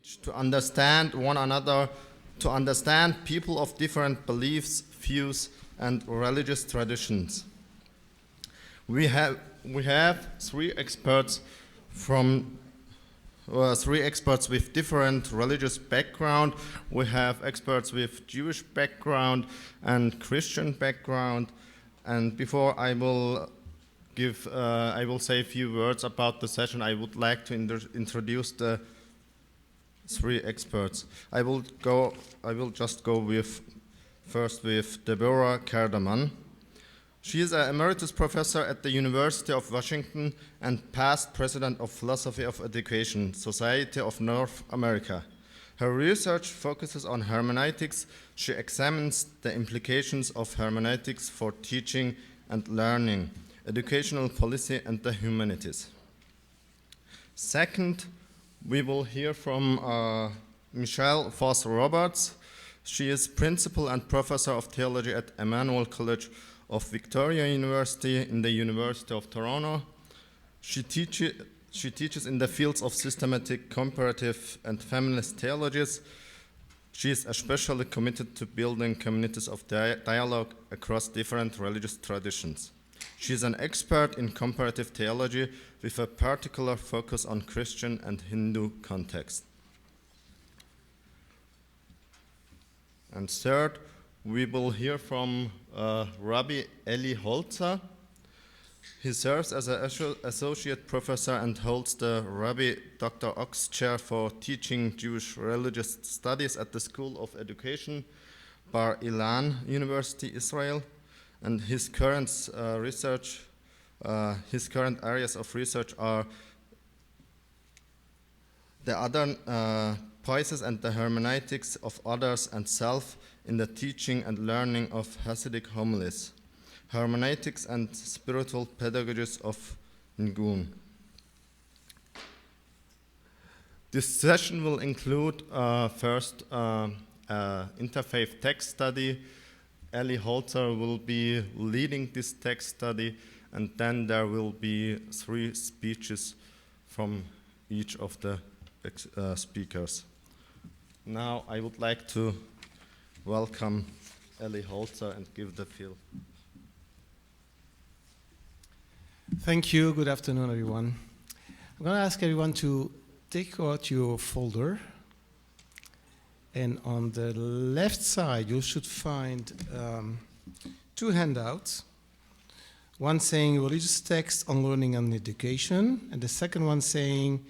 teach to understand one another, to understand people of different beliefs, views, and religious traditions. We have three experts with different religious background. We have experts with Jewish background and Christian background. And before I will say a few words about the session, I would like to introduce the three experts. I will just go first with Deborah Kerdeman. She is an emeritus professor at the University of Washington and past president of Philosophy of Education, Society of North America. Her research focuses on hermeneutics. She examines the implications of hermeneutics for teaching and learning, educational policy, and the humanities. Second, we will hear from Michelle Voss Roberts. She is principal and professor of theology at Emmanuel College of Victoria University in the University of Toronto. She teaches in the fields of systematic, comparative, and feminist theologies. She is especially committed to building communities of dialogue across different religious traditions. She is an expert in comparative theology with a particular focus on Christian and Hindu context. And third, we will hear from Rabbi Elie Holzer. He serves as an associate professor and holds the Rabbi Dr. Ochs Chair for teaching Jewish religious studies at the School of Education, Bar Ilan University, Israel. And his current areas of research are the other poiesis and the hermeneutics of others and self in the teaching and learning of Hasidic homilies, hermeneutics and spiritual pedagogies of Nigun. This session will include first interfaith text study. Elie Holzer will be leading this text study, and then there will be 3 speeches from each of the speakers. Now I would like to welcome Elie Holzer and give the field. Thank you. Good afternoon, everyone. I'm going to ask everyone to take out your folder. And on the left side, you should find 2 handouts. One saying religious text on learning and education, and the second one saying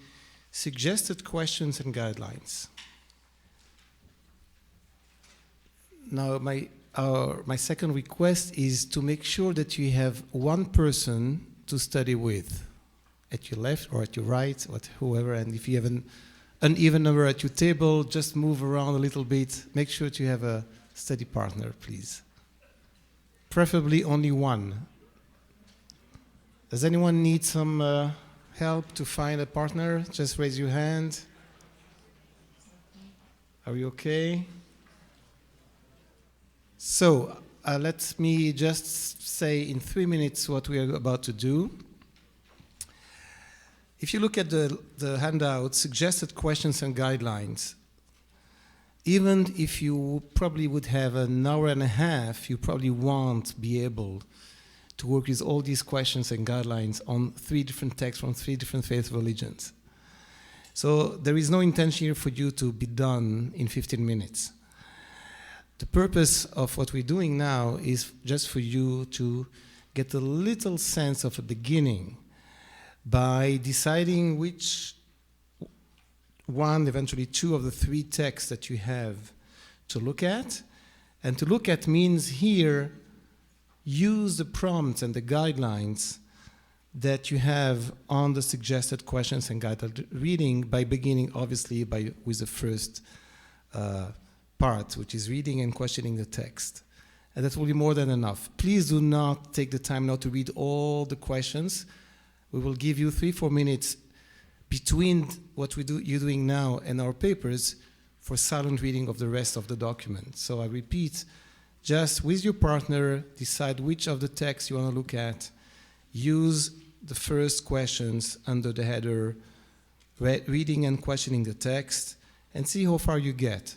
suggested questions and guidelines. Now, my second request is to make sure that you have one person to study with, at your left or at your right, or whoever. And if you have an uneven number at your table, just move around a little bit. Make sure that you have a study partner, please. Preferably only one. Does anyone need some help to find a partner? Just raise your hand. Are you okay? So let me just say in 3 minutes what we are about to do. If you look at the handout, suggested questions and guidelines, even if you probably would have an hour and a half, you probably won't be able to work with all these questions and guidelines on 3 different texts from 3 different faith religions. So there is no intention here for you to be done in 15 minutes. The purpose of what we're doing now is just for you to get a little sense of a beginning by deciding which one, eventually 2 of the 3 texts that you have to look at. And to look at means here, use the prompts and the guidelines that you have on the suggested questions and guided reading by beginning, obviously, with the first part, which is reading and questioning the text. And that will be more than enough. Please do not take the time now to read all the questions. We will give you 3-4 minutes between what you're doing now and our papers for silent reading of the rest of the document. So I repeat, just with your partner, decide which of the texts you want to look at. Use the first questions under the header, reading and questioning the text, and see how far you get.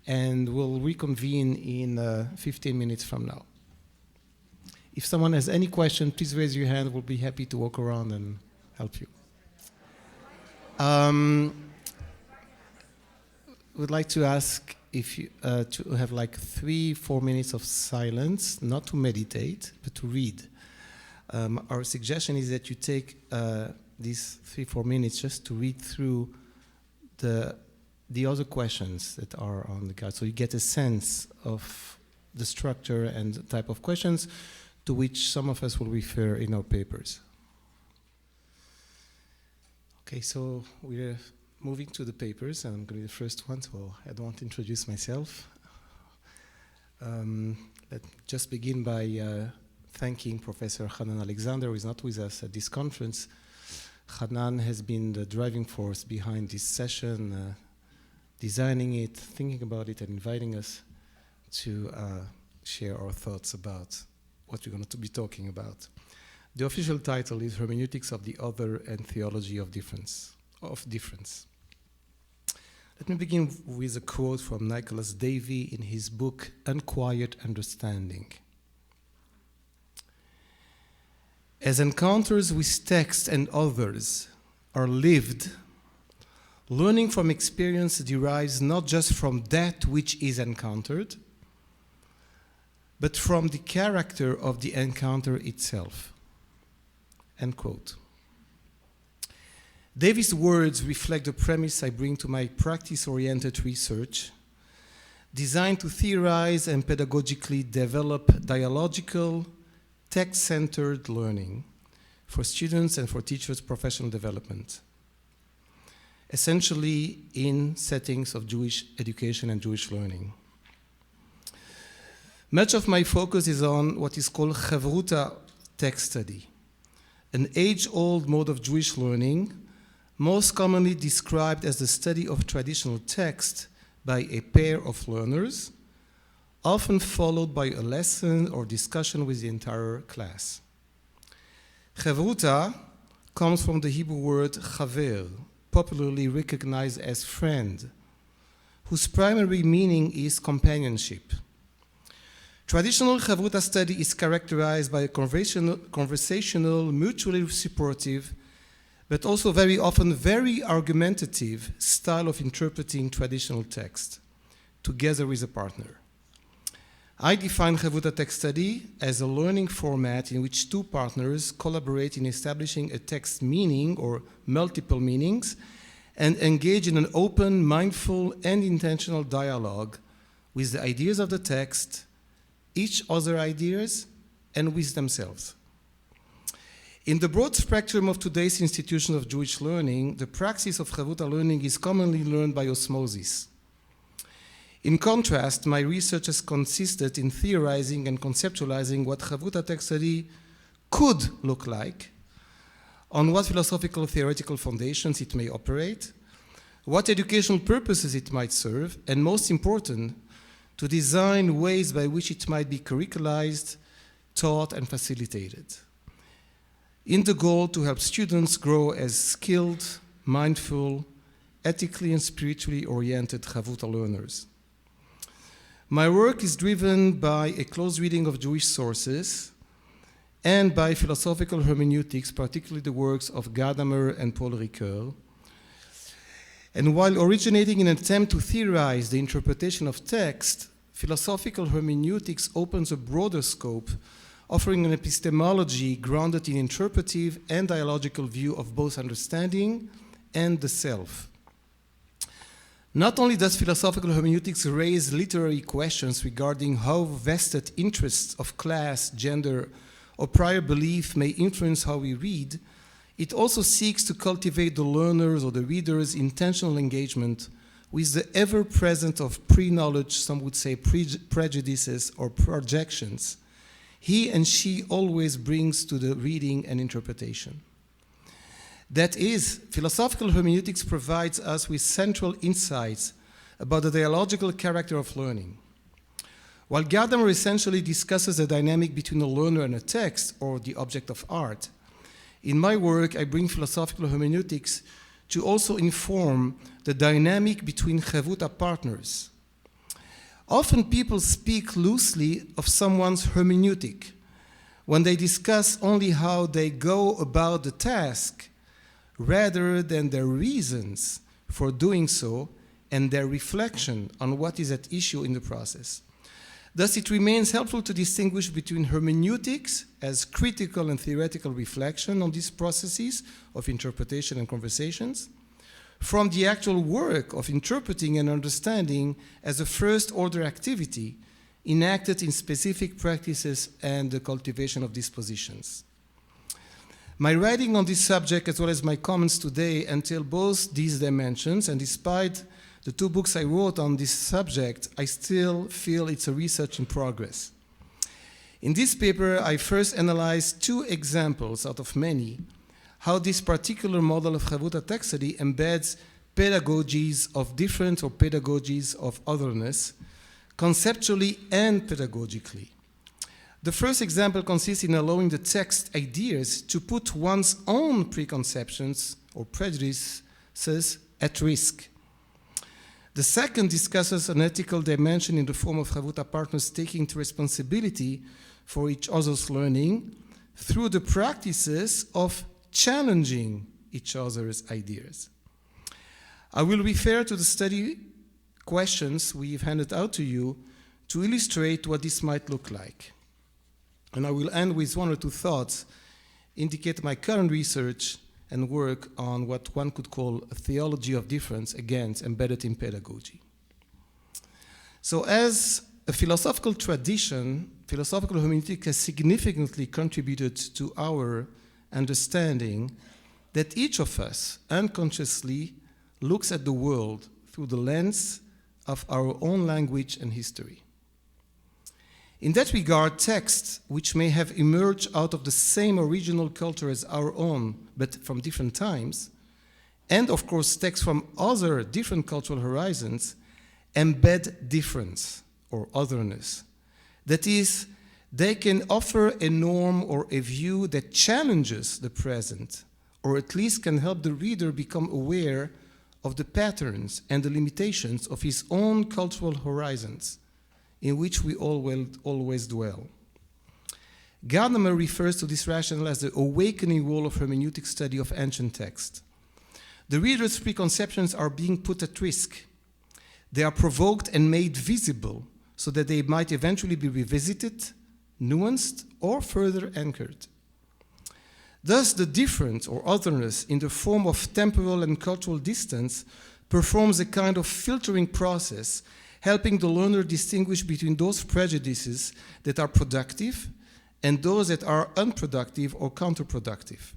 And we'll reconvene in 15 minutes from now. If someone has any question, please raise your hand. We'll be happy to walk around and help you. Would like to ask if you to have like 3-4 minutes of silence, not to meditate, but to read. Our suggestion is that you take these 3-4 minutes just to read through the other questions that are on the card, so you get a sense of the structure and the type of questions to which some of us will refer in our papers. Okay, so we're moving to the papers, and I'm going to be the first one, so I don't want to introduce myself. Let's just begin by thanking Professor Hanan Alexander, who is not with us at this conference. Hanan has been the driving force behind this session, designing it, thinking about it, and inviting us to share our thoughts about what we're going to be talking about. The official title is Hermeneutics of the Other and Theology of Difference. Let me begin with a quote from Nicholas Davy in his book, Unquiet Understanding. As encounters with text and others are lived, learning from experience derives not just from that which is encountered, but from the character of the encounter itself. End quote. Davy's words reflect the premise I bring to my practice-oriented research, designed to theorize and pedagogically develop dialogical, text-centered learning for students and for teachers' professional development, essentially in settings of Jewish education and Jewish learning. Much of my focus is on what is called Chavruta text study, an age-old mode of Jewish learning, most commonly described as the study of traditional text by a pair of learners, often followed by a lesson or discussion with the entire class. Chavruta comes from the Hebrew word chaver, popularly recognized as friend, whose primary meaning is companionship. Traditional Chavruta study is characterized by a conversational, mutually supportive, but also very often very argumentative style of interpreting traditional text, together with a partner. I define Chavruta text study as a learning format in which two partners collaborate in establishing a text meaning or multiple meanings and engage in an open, mindful, and intentional dialogue with the ideas of the text, each other ideas, and with themselves. In the broad spectrum of today's institutions of Jewish learning, the practice of Chavruta learning is commonly learned by osmosis. In contrast, my research has consisted in theorizing and conceptualizing what Chavruta text study could look like, on what philosophical theoretical foundations it may operate, what educational purposes it might serve, and most important, to design ways by which it might be curriculized, taught, and facilitated, in the goal to help students grow as skilled, mindful, ethically and spiritually oriented Chavruta learners. My work is driven by a close reading of Jewish sources and by philosophical hermeneutics, particularly the works of Gadamer and Paul Ricoeur. And while originating in an attempt to theorize the interpretation of text, philosophical hermeneutics opens a broader scope, offering an epistemology grounded in interpretive and dialogical view of both understanding and the self. Not only does philosophical hermeneutics raise literary questions regarding how vested interests of class, gender, or prior belief may influence how we read, it also seeks to cultivate the learner's or the reader's intentional engagement with the ever-present of pre-knowledge, some would say prejudices or projections, he and she always brings to the reading and interpretation. That is, philosophical hermeneutics provides us with central insights about the dialogical character of learning. While Gadamer essentially discusses the dynamic between a learner and a text, or the object of art, in my work I bring philosophical hermeneutics to also inform the dynamic between Chavruta partners. Often people speak loosely of someone's hermeneutic when they discuss only how they go about the task rather than their reasons for doing so and their reflection on what is at issue in the process. Thus, it remains helpful to distinguish between hermeneutics as critical and theoretical reflection on these processes of interpretation and conversations, from the actual work of interpreting and understanding as a first-order activity enacted in specific practices and the cultivation of dispositions. My writing on this subject, as well as my comments today, entail both these dimensions, and despite the 2 books I wrote on this subject, I still feel it's a research in progress. In this paper, I first analyzed 2 examples out of many how this particular model of Chavruta text study embeds pedagogies of difference or pedagogies of otherness, conceptually and pedagogically. The first example consists in allowing the text ideas to put one's own preconceptions or prejudices at risk. The second discusses an ethical dimension in the form of Chavruta partners taking responsibility for each other's learning through the practices of challenging each other's ideas. I will refer to the study questions we've handed out to you to illustrate what this might look like. And I will end with 1 or 2 thoughts, indicate my current research and work on what one could call a theology of difference, again, embedded in pedagogy. So as a philosophical tradition, philosophical hermeneutics has significantly contributed to our understanding that each of us unconsciously looks at the world through the lens of our own language and history. In that regard, texts which may have emerged out of the same original culture as our own, but from different times, and of course texts from other different cultural horizons, embed difference or otherness. That is, they can offer a norm or a view that challenges the present, or at least can help the reader become aware of the patterns and the limitations of his own cultural horizons, in which we always dwell. Gadamer refers to this rationale as the awakening role of hermeneutic study of ancient text. The reader's preconceptions are being put at risk. They are provoked and made visible so that they might eventually be revisited, nuanced, or further anchored. Thus, the difference or otherness in the form of temporal and cultural distance performs a kind of filtering process, helping the learner distinguish between those prejudices that are productive and those that are unproductive or counterproductive.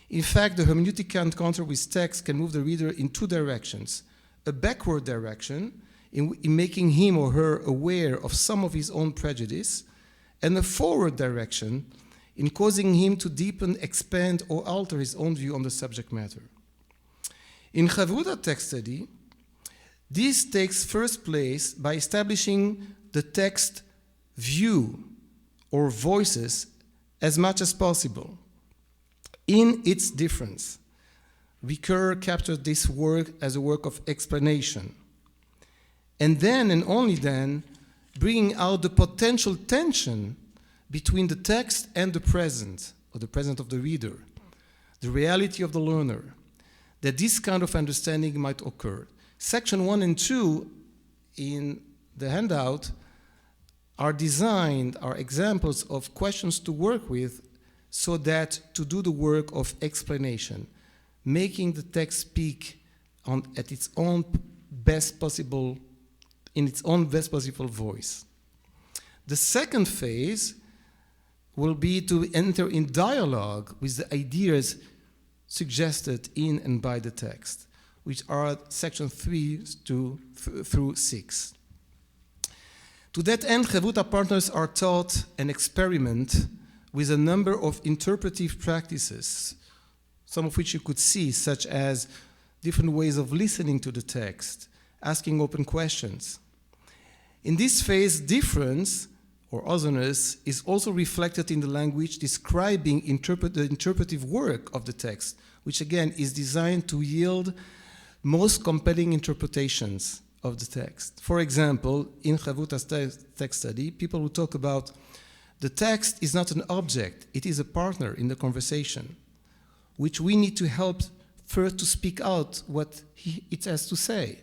In fact, the hermeneutic encounter with text can move the reader in 2 directions: a backward direction, in making him or her aware of some of his own prejudice, and a forward direction, in causing him to deepen, expand, or alter his own view on the subject matter. In Chavruta text study, this takes first place by establishing the text view or voices as much as possible in its difference. Ricoeur captured this work as a work of explanation. And then, and only then, bringing out the potential tension between the text and the present, or the present of the reader, the reality of the learner, that this kind of understanding might occur. Section 1 and 2 in the handout are examples of questions to work with so that to do the work of explanation, making the text speak in its own best possible voice. The second phase will be to enter in dialogue with the ideas suggested in and by the text, which are section 3 through 6. To that end, Chavruta partners are taught an experiment with a number of interpretive practices, some of which you could see, such as different ways of listening to the text, asking open questions. In this phase, difference or otherness is also reflected in the language describing the interpretive work of the text, which again is designed to yield most compelling interpretations of the text. For example, in Chavuta's text study, people will talk about the text is not an object, it is a partner in the conversation, which we need to help first to speak out what it has to say,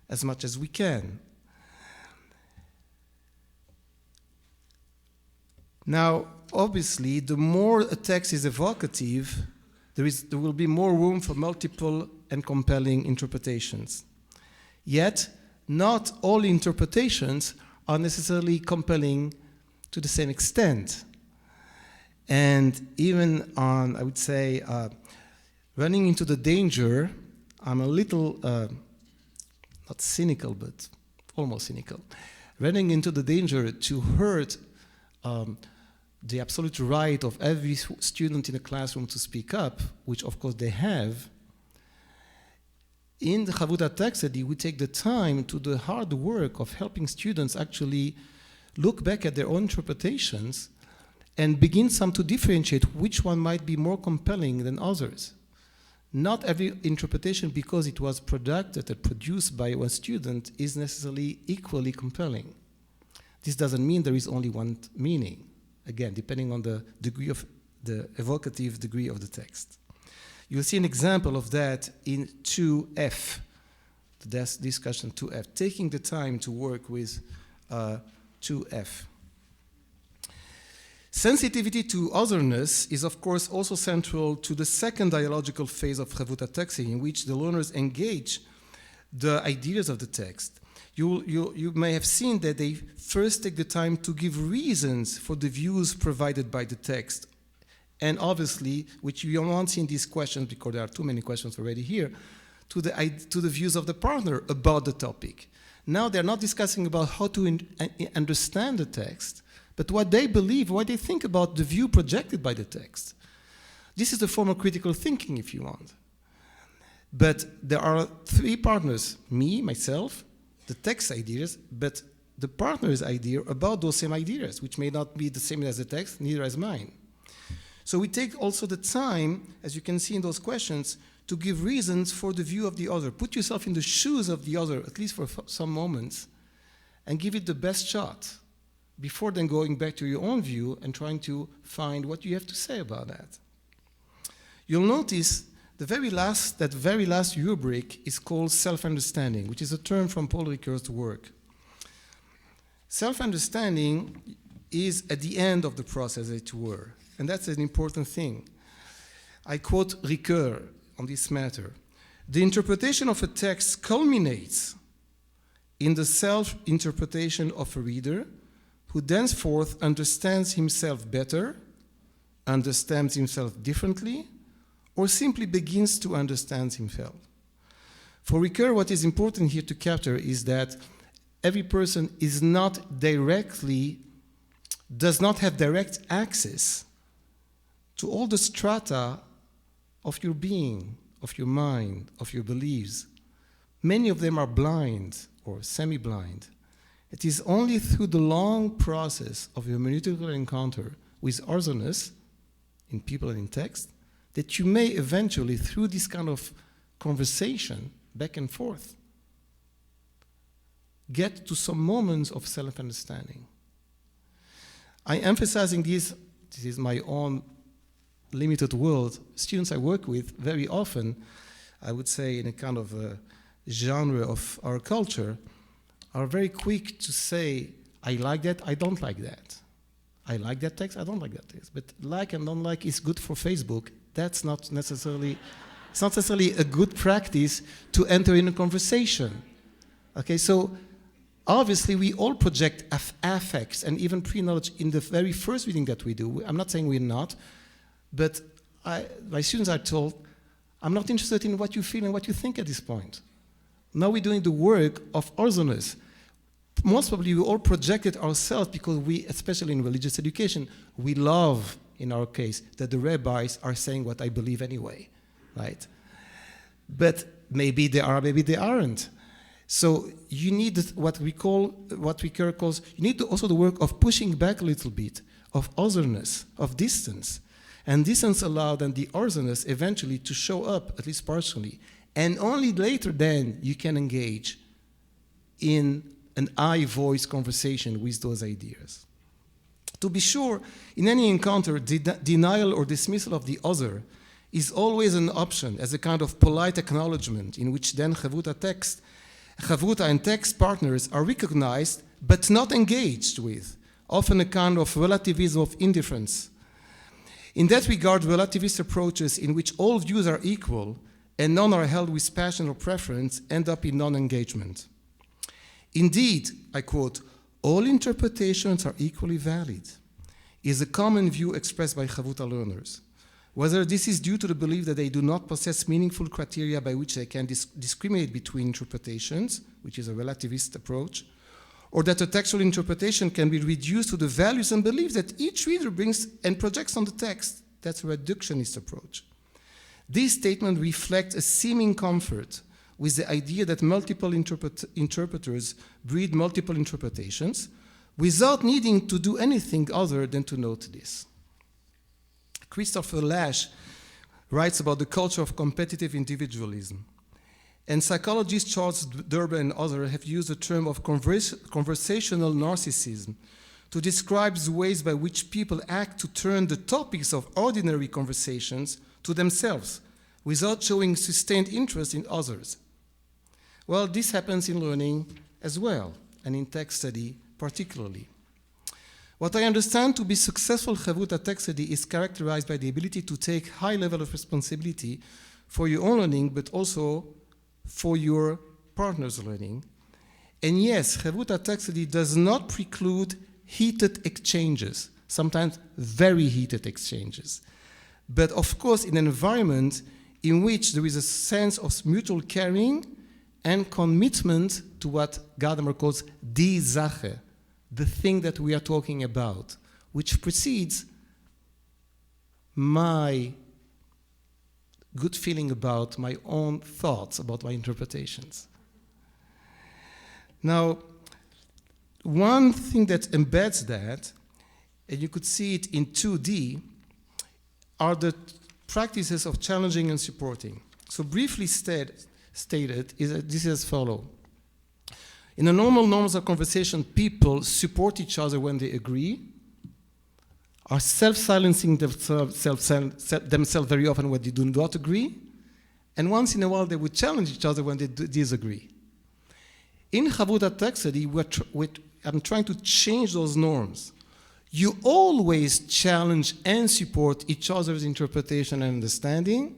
as much as we can. Now, obviously, the more a text is evocative, there will be more room for multiple and compelling interpretations. Yet, not all interpretations are necessarily compelling to the same extent. And even on, I would say, running into the danger, I'm a little, not cynical, but almost cynical, running into the danger to hurt the absolute right of every student in a classroom to speak up, which of course they have. In the Chavuta text study, we take the time to the hard work of helping students actually look back at their own interpretations and begin some to differentiate which one might be more compelling than others. Not every interpretation, because it was produced by one student, is necessarily equally compelling. This doesn't mean there is only one meaning, again, depending on the degree of the evocative degree of the text. You'll see an example of that in 2F, the discussion 2F, taking the time to work with 2F. Sensitivity to otherness is, of course, also central to the second dialogical phase of Chavuta texting, in which the learners engage the ideas of the text. You may have seen that they first take the time to give reasons for the views provided by the text. And obviously, which you won't see in these questions, because there are too many questions already here, to the views of the partner about the topic. Now they're not discussing about how to understand the text, but what they believe, what they think about the view projected by the text. This is the form of critical thinking, if you want. But there are three partners, me, myself, the text ideas, but the partner's idea about those same ideas, which may not be the same as the text, neither as mine. So we take also the time, as you can see in those questions, to give reasons for the view of the other. Put yourself in the shoes of the other, at least for some moments, and give it the best shot, before then going back to your own view and trying to find what you have to say about that. You'll notice that very last rubric is called self-understanding, which is a term from Paul Ricoeur's work. Self-understanding is at the end of the process, as it were, and that's an important thing. I quote Ricoeur on this matter. The interpretation of a text culminates in the self-interpretation of a reader who thenceforth understands himself better, understands himself differently, or simply begins to understand himself. For Ricoeur, what is important here to capture is that every person does not have direct access to all the strata of your being, of your mind, of your beliefs. Many of them are blind or semi-blind. It is only through the long process of hermeneutical encounter with otherness in people and in text that you may eventually, through this kind of conversation back and forth, get to some moments of self-understanding. I'm emphasizing this is my own limited world. Students I work with very often, I would say in a kind of a genre of our culture, are very quick to say, I like that, I don't like that. I like that text, I don't like that text. But like and don't like is good for Facebook. That's not necessarily, it's not necessarily a good practice to enter in a conversation. Okay, so obviously we all project affects and even pre-knowledge in the very first reading that we do. I'm not saying we're not, but my students are told, I'm not interested in what you feel and what you think at this point. Now we're doing the work of otherness. Most probably we all projected ourselves because we, especially in religious education, we love, in our case, that the rabbis are saying what I believe anyway, right? But maybe they are, maybe they aren't. So you need what Ricoeur calls, you need also the work of pushing back a little bit, of otherness, of distance. And this has allowed then the otherness eventually to show up, at least partially. And only later then you can engage in an I-voice conversation with those ideas. To be sure, in any encounter, denial or dismissal of the other is always an option as a kind of polite acknowledgement in which then chavruta and text partners are recognized but not engaged with, often a kind of relativism of indifference. In that regard, relativist approaches in which all views are equal and none are held with passion or preference end up in non-engagement. Indeed, I quote, all interpretations are equally valid, is a common view expressed by chavruta learners. Whether this is due to the belief that they do not possess meaningful criteria by which they can discriminate between interpretations, which is a relativist approach, or that a textual interpretation can be reduced to the values and beliefs that each reader brings and projects on the text, that's a reductionist approach. This statement reflects a seeming comfort with the idea that multiple interpreters breed multiple interpretations without needing to do anything other than to note this. Christopher Lasch writes about the culture of competitive individualism. And psychologists Charles Deborah and others have used the term of conversational narcissism to describe the ways by which people act to turn the topics of ordinary conversations to themselves without showing sustained interest in others. Well, this happens in learning as well, and in text study particularly. What I understand to be successful chavruta text study is characterized by the ability to take high level of responsibility for your own learning, but also for your partner's learning. And yes, chavruta text study does not preclude heated exchanges, sometimes very heated exchanges. But of course, in an environment in which there is a sense of mutual caring and commitment to what Gadamer calls die Sache, the thing that we are talking about, which precedes my good feeling about my own thoughts, about my interpretations. Now, one thing that embeds that, and you could see it in 2D, are the practices of challenging and supporting. So briefly stated, this is as follows. In a norms of conversation, people support each other when they agree, are self-silencing themselves very often when they do not agree, and once in a while they would challenge each other when they disagree. In chavruta text study, I'm trying to change those norms. You always challenge and support each other's interpretation and understanding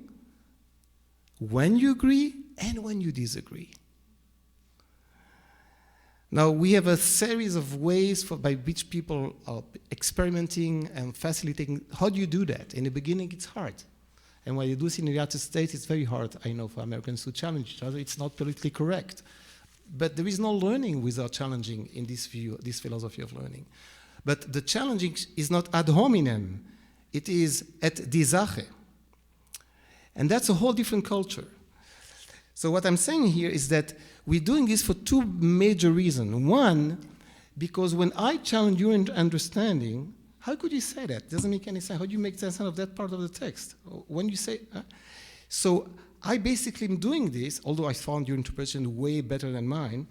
when you agree and when you disagree. Now, we have a series of ways by which people are experimenting and facilitating. How do you do that? In the beginning, it's hard. And when you do this in the United States, it's very hard, I know, for Americans to challenge each other. It's not politically correct. But there is no learning without challenging in this view, this philosophy of learning. But the challenging is not ad hominem. It is et die Sache. And that's a whole different culture. So what I'm saying here is that we're doing this for two major reasons. One, because when I challenge your understanding, how could you say that? It doesn't make any sense. How do you make sense of that part of the text? When you say, so I basically am doing this, although I found your interpretation way better than mine,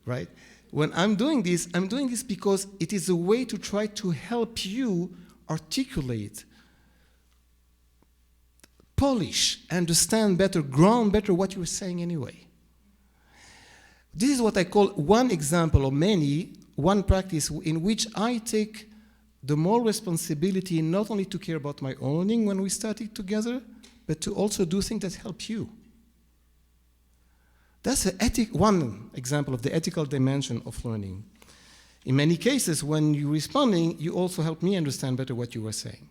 right? When I'm doing this because it is a way to try to help you articulate, polish, understand better, ground better what you were saying anyway. This is what I call one example of many, one practice in which I take the more responsibility not only to care about my own learning when we study together, but to also do things that help you. That's one example of the ethical dimension of learning. In many cases, when you're responding, you also help me understand better what you were saying.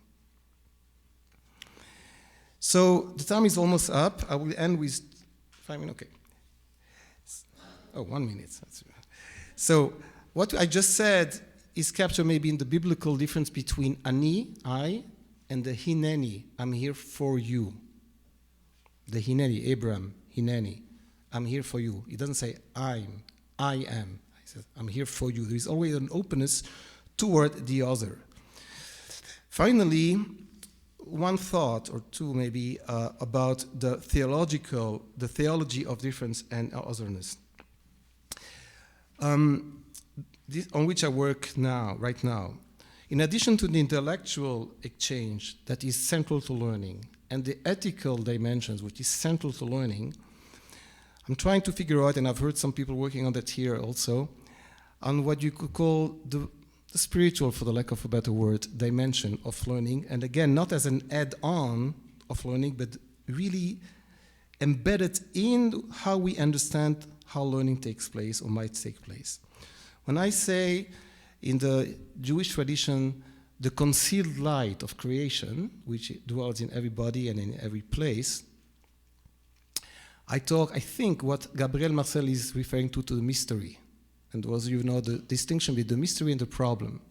So the time is almost up. I will end with 5 minutes. Okay. Oh, 1 minute. So what I just said is captured maybe in the biblical difference between ani, I, and the hineni, I'm here for you. The hineni, Abraham, hineni, I'm here for you. He doesn't say I am. He says, I'm here for you. There is always an openness toward the other. Finally, one thought or two maybe about the theology of difference and otherness, this, on which I work right now. In addition to the intellectual exchange that is central to learning and the ethical dimensions which is central to learning, I'm trying to figure out, and I've heard some people working on that here also, on what you could call the spiritual, for the lack of a better word, dimension of learning. And again, not as an add-on of learning, but really embedded in how we understand how learning takes place or might take place. When I say in the Jewish tradition, the concealed light of creation, which dwells in everybody and in every place, I think what Gabriel Marcel is referring to the mystery. And those of you know the distinction between the mystery and the problem.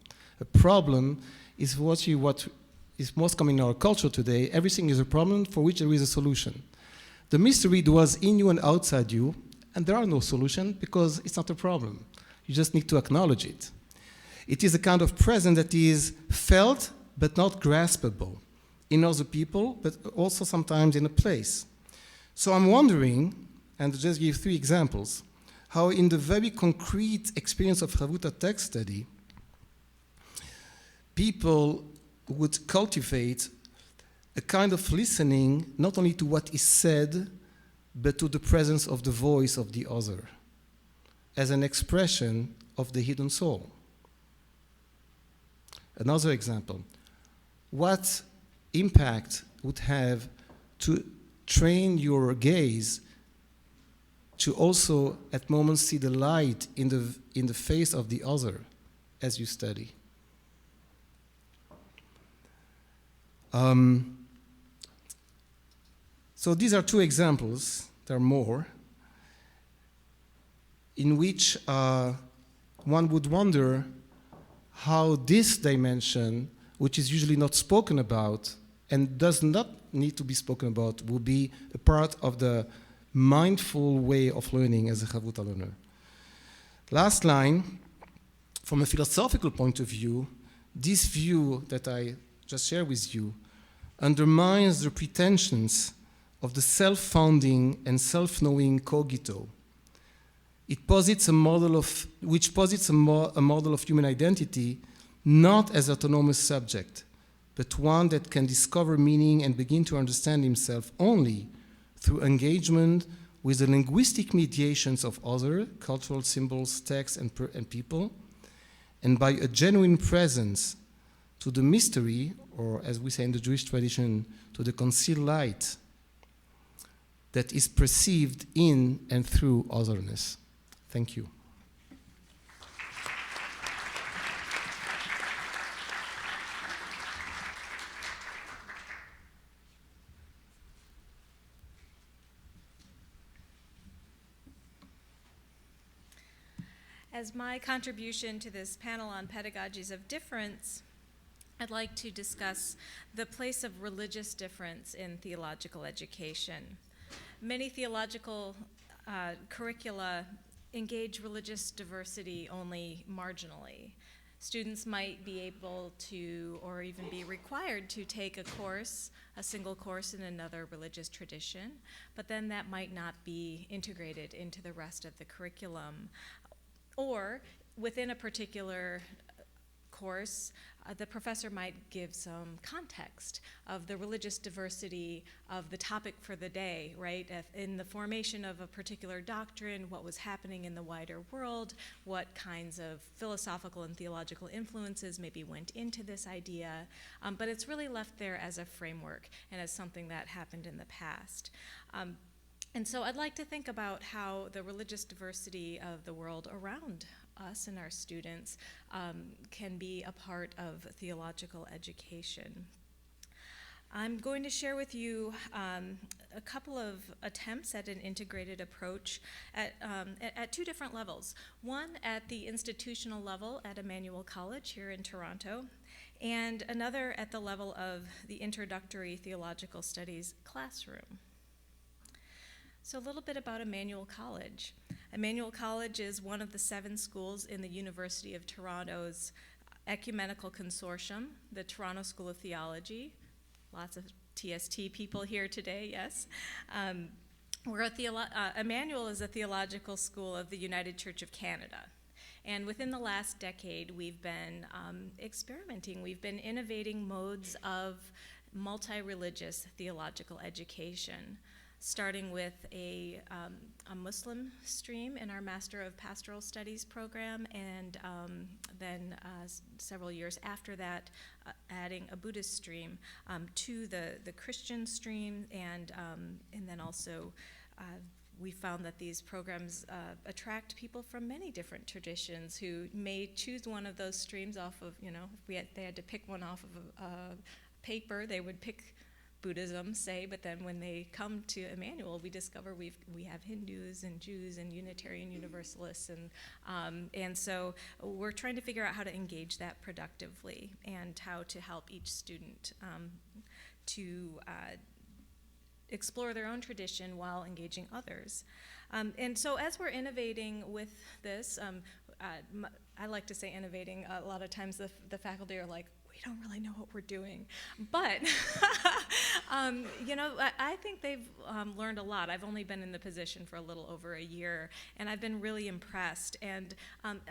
A problem is what is most common in our culture today. Everything is a problem for which there is a solution. The mystery dwells in you and outside you, and there are no solutions because it's not a problem. You just need to acknowledge it. It is a kind of presence that is felt but not graspable in other people, but also sometimes in a place. So I'm wondering, and I'll just give 3 examples, how in the very concrete experience of Chavruta text study, people would cultivate a kind of listening not only to what is said, but to the presence of the voice of the other, as an expression of the hidden soul. Another example, what impact would have to train your gaze to also at moments see the light in the face of the other as you study. So these are 2 examples, there are more, in which one would wonder how this dimension, which is usually not spoken about and does not need to be spoken about, will be a part of the mindful way of learning as a Chavruta learner. Last line, from a philosophical point of view, this view that I just shared with you undermines the pretensions of the self-founding and self-knowing cogito. It posits a model of human identity not as autonomous subject, but one that can discover meaning and begin to understand himself only through engagement with the linguistic mediations of other cultural symbols, texts, and people, and by a genuine presence to the mystery, or as we say in the Jewish tradition, to the concealed light that is perceived in and through otherness. Thank you. As my contribution to this panel on pedagogies of difference, I'd like to discuss the place of religious difference in theological education. Many theological curricula engage religious diversity only marginally. Students might be able to, or even be required to take a single course in another religious tradition, but then that might not be integrated into the rest of the curriculum. Or within a particular course, the professor might give some context of the religious diversity of the topic for the day, right? In the formation of a particular doctrine, what was happening in the wider world, what kinds of philosophical and theological influences maybe went into this idea, but it's really left there as a framework and as something that happened in the past. And so I'd like to think about how the religious diversity of the world around us and our students can be a part of theological education. I'm going to share with you a couple of attempts at an integrated approach at 2 different levels. One at the institutional level at Emmanuel College here in Toronto, and another at the level of the introductory theological studies classroom. So a little bit about Emmanuel College. Emmanuel College is one of the 7 schools in the University of Toronto's ecumenical consortium, the Toronto School of Theology, lots of TST people here today, yes. Emmanuel is a theological school of the United Church of Canada. And within the last decade, we've been experimenting. We've been innovating modes of multi-religious theological education, starting with a Muslim stream in our Master of Pastoral Studies program, and then several years after that, adding a Buddhist stream to the Christian stream, and then also we found that these programs attract people from many different traditions who may choose one of those streams off of, if they had to pick one off of a paper, they would pick Buddhism, say, but then when they come to Emmanuel, we discover we have Hindus and Jews and Unitarian Universalists, and so we're trying to figure out how to engage that productively and how to help each student to explore their own tradition while engaging others. And so as we're innovating with this, I like to say innovating, a lot of times the faculty are like, we don't really know what we're doing. But, I think they've learned a lot. I've only been in the position for a little over a year, and I've been really impressed, and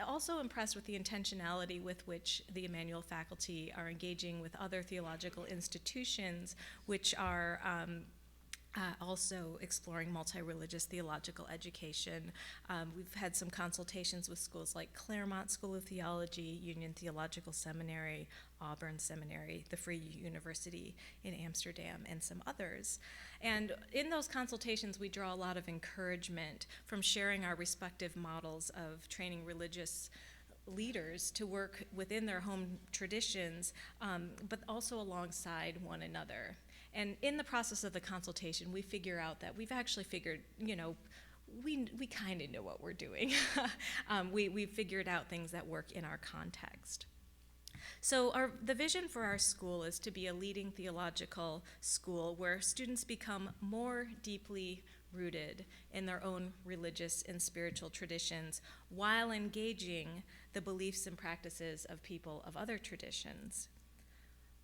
also impressed with the intentionality with which the Emmanuel faculty are engaging with other theological institutions, which are also exploring multi-religious theological education. We've had some consultations with schools like Claremont School of Theology, Union Theological Seminary, Auburn Seminary, the Free University in Amsterdam, and some others. And in those consultations, we draw a lot of encouragement from sharing our respective models of training religious leaders to work within their home traditions, but also alongside one another. And in the process of the consultation, we figure out that we've actually figured, we kind of know what we're doing. We've figured out things that work in our context. So the vision for our school is to be a leading theological school where students become more deeply rooted in their own religious and spiritual traditions while engaging the beliefs and practices of people of other traditions.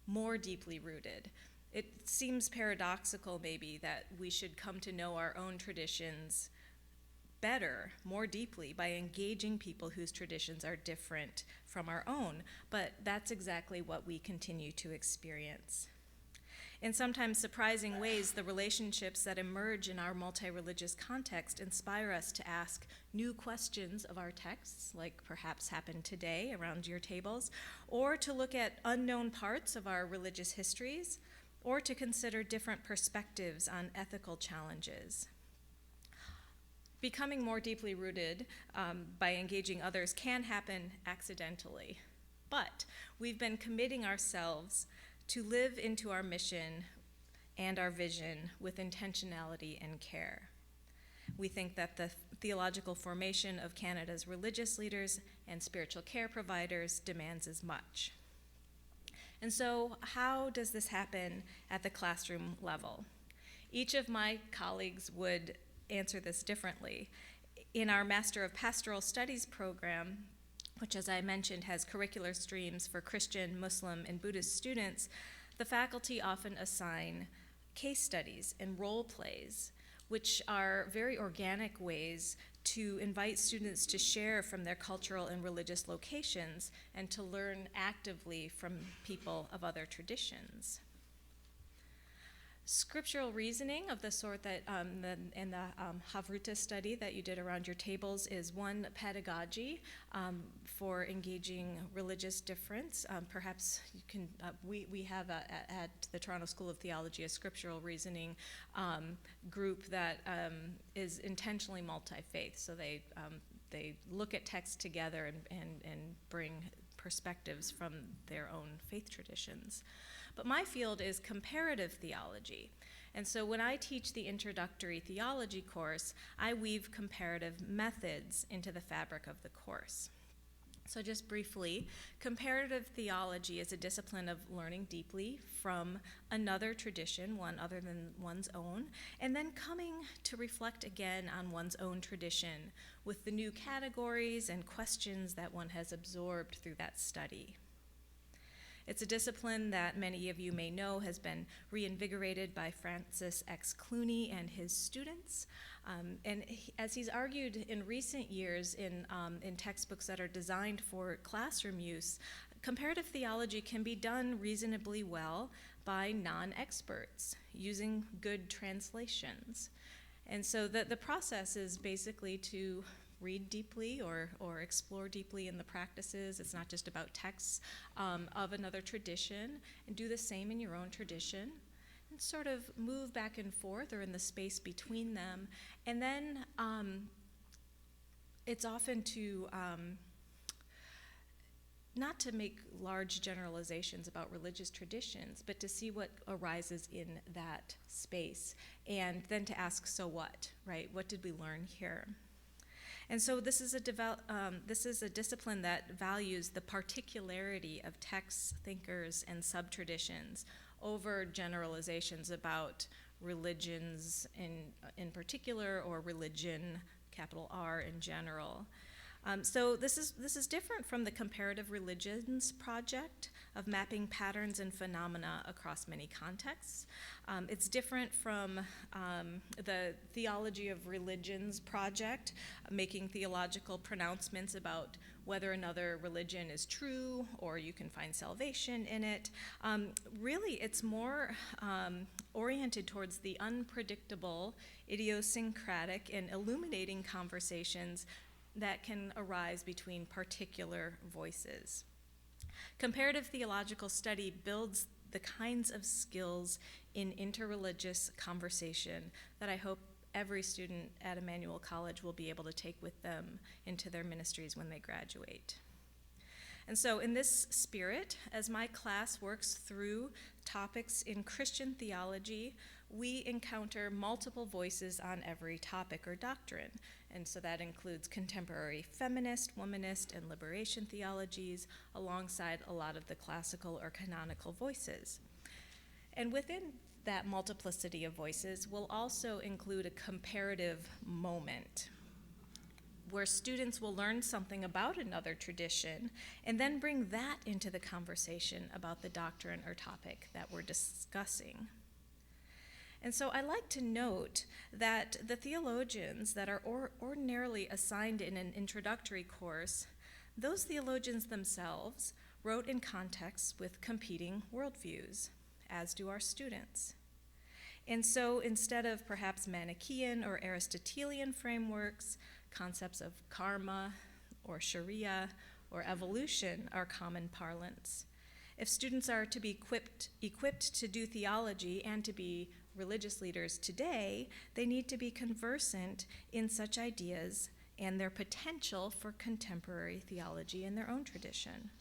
More deeply rooted. It seems paradoxical, maybe, that we should come to know our own traditions better, more deeply, by engaging people whose traditions are different from our own, but that's exactly what we continue to experience. In sometimes surprising ways, the relationships that emerge in our multi-religious context inspire us to ask new questions of our texts, like perhaps happened today around your tables, or to look at unknown parts of our religious histories, or to consider different perspectives on ethical challenges. Becoming more deeply rooted by engaging others can happen accidentally, but we've been committing ourselves to live into our mission and our vision with intentionality and care. We think that the theological formation of Canada's religious leaders and spiritual care providers demands as much. And so how does this happen at the classroom level? Each of my colleagues would answer this differently. In our Master of Pastoral Studies program, which, as I mentioned, has curricular streams for Christian, Muslim, and Buddhist students, the faculty often assign case studies and role plays, which are very organic ways to invite students to share from their cultural and religious locations and to learn actively from people of other traditions. Scriptural reasoning of the sort that in the Havruta study that you did around your tables is one pedagogy for engaging religious difference. Perhaps you can, we have at the Toronto School of Theology a scriptural reasoning group that is intentionally multi-faith. So they look at texts together and bring perspectives from their own faith traditions. But my field is comparative theology. And so when I teach the introductory theology course, I weave comparative methods into the fabric of the course. So just briefly, comparative theology is a discipline of learning deeply from another tradition, one other than one's own, and then coming to reflect again on one's own tradition with the new categories and questions that one has absorbed through that study. It's a discipline that many of you may know has been reinvigorated by Francis X. Clooney and his students. As he's argued in recent years in textbooks that are designed for classroom use, comparative theology can be done reasonably well by non-experts using good translations. And so the process is basically to read deeply or explore deeply in the practices. It's not just about texts of another tradition, and do the same in your own tradition, and sort of move back and forth or in the space between them. And then it's often to not to make large generalizations about religious traditions, but to see what arises in that space, and then to ask, so what, right? What did we learn here? And so this is a discipline that values the particularity of texts, thinkers, and sub-traditions over generalizations about religions in particular, or religion, capital R, in general. So this is different from the Comparative Religions project of mapping patterns and phenomena across many contexts. It's different from the Theology of Religions project, making theological pronouncements about whether another religion is true or you can find salvation in it. Really, it's more oriented towards the unpredictable, idiosyncratic, and illuminating conversations that can arise between particular voices. Comparative theological study builds the kinds of skills in interreligious conversation that I hope every student at Emmanuel College will be able to take with them into their ministries when they graduate. And so in this spirit, as my class works through topics in Christian theology, we encounter multiple voices on every topic or doctrine. And so that includes contemporary feminist, womanist, and liberation theologies, alongside a lot of the classical or canonical voices. And within that multiplicity of voices, we'll also include a comparative moment, where students will learn something about another tradition and then bring that into the conversation about the doctrine or topic that we're discussing. And so I like to note that the theologians that are ordinarily assigned in an introductory course, those theologians themselves wrote in context with competing worldviews, as do our students. And so instead of perhaps Manichaean or Aristotelian frameworks, concepts of karma or Sharia or evolution are common parlance. If students are to be equipped to do theology and to be religious leaders today, they need to be conversant in such ideas and their potential for contemporary theology in their own tradition.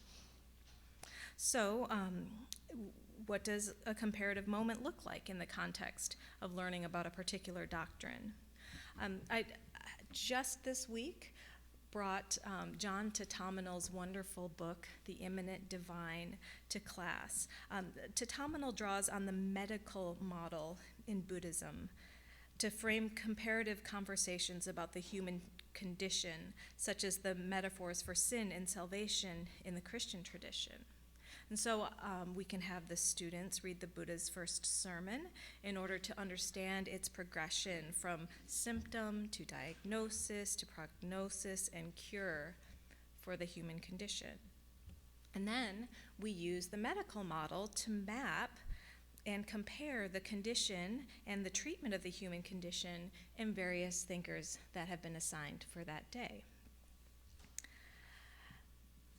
So, what does a comparative moment look like in the context of learning about a particular doctrine? I just this week brought John Tatamanel's wonderful book, The Immanent Divine, to class. Tatamanel draws on the medical model in Buddhism to frame comparative conversations about the human condition, such as the metaphors for sin and salvation in the Christian tradition. And so we can have the students read the Buddha's first sermon in order to understand its progression from symptom to diagnosis to prognosis and cure for the human condition. And then we use the medical model to map and compare the condition and the treatment of the human condition in various thinkers that have been assigned for that day.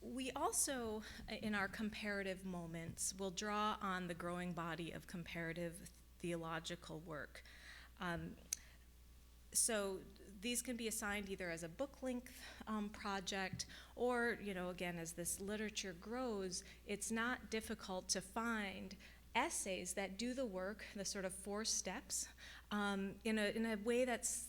We also, in our comparative moments, will draw on the growing body of comparative theological work. So these can be assigned either as a book-length project, or, again, as this literature grows, it's not difficult to find essays that do the work, the sort of 4 steps, in a way that's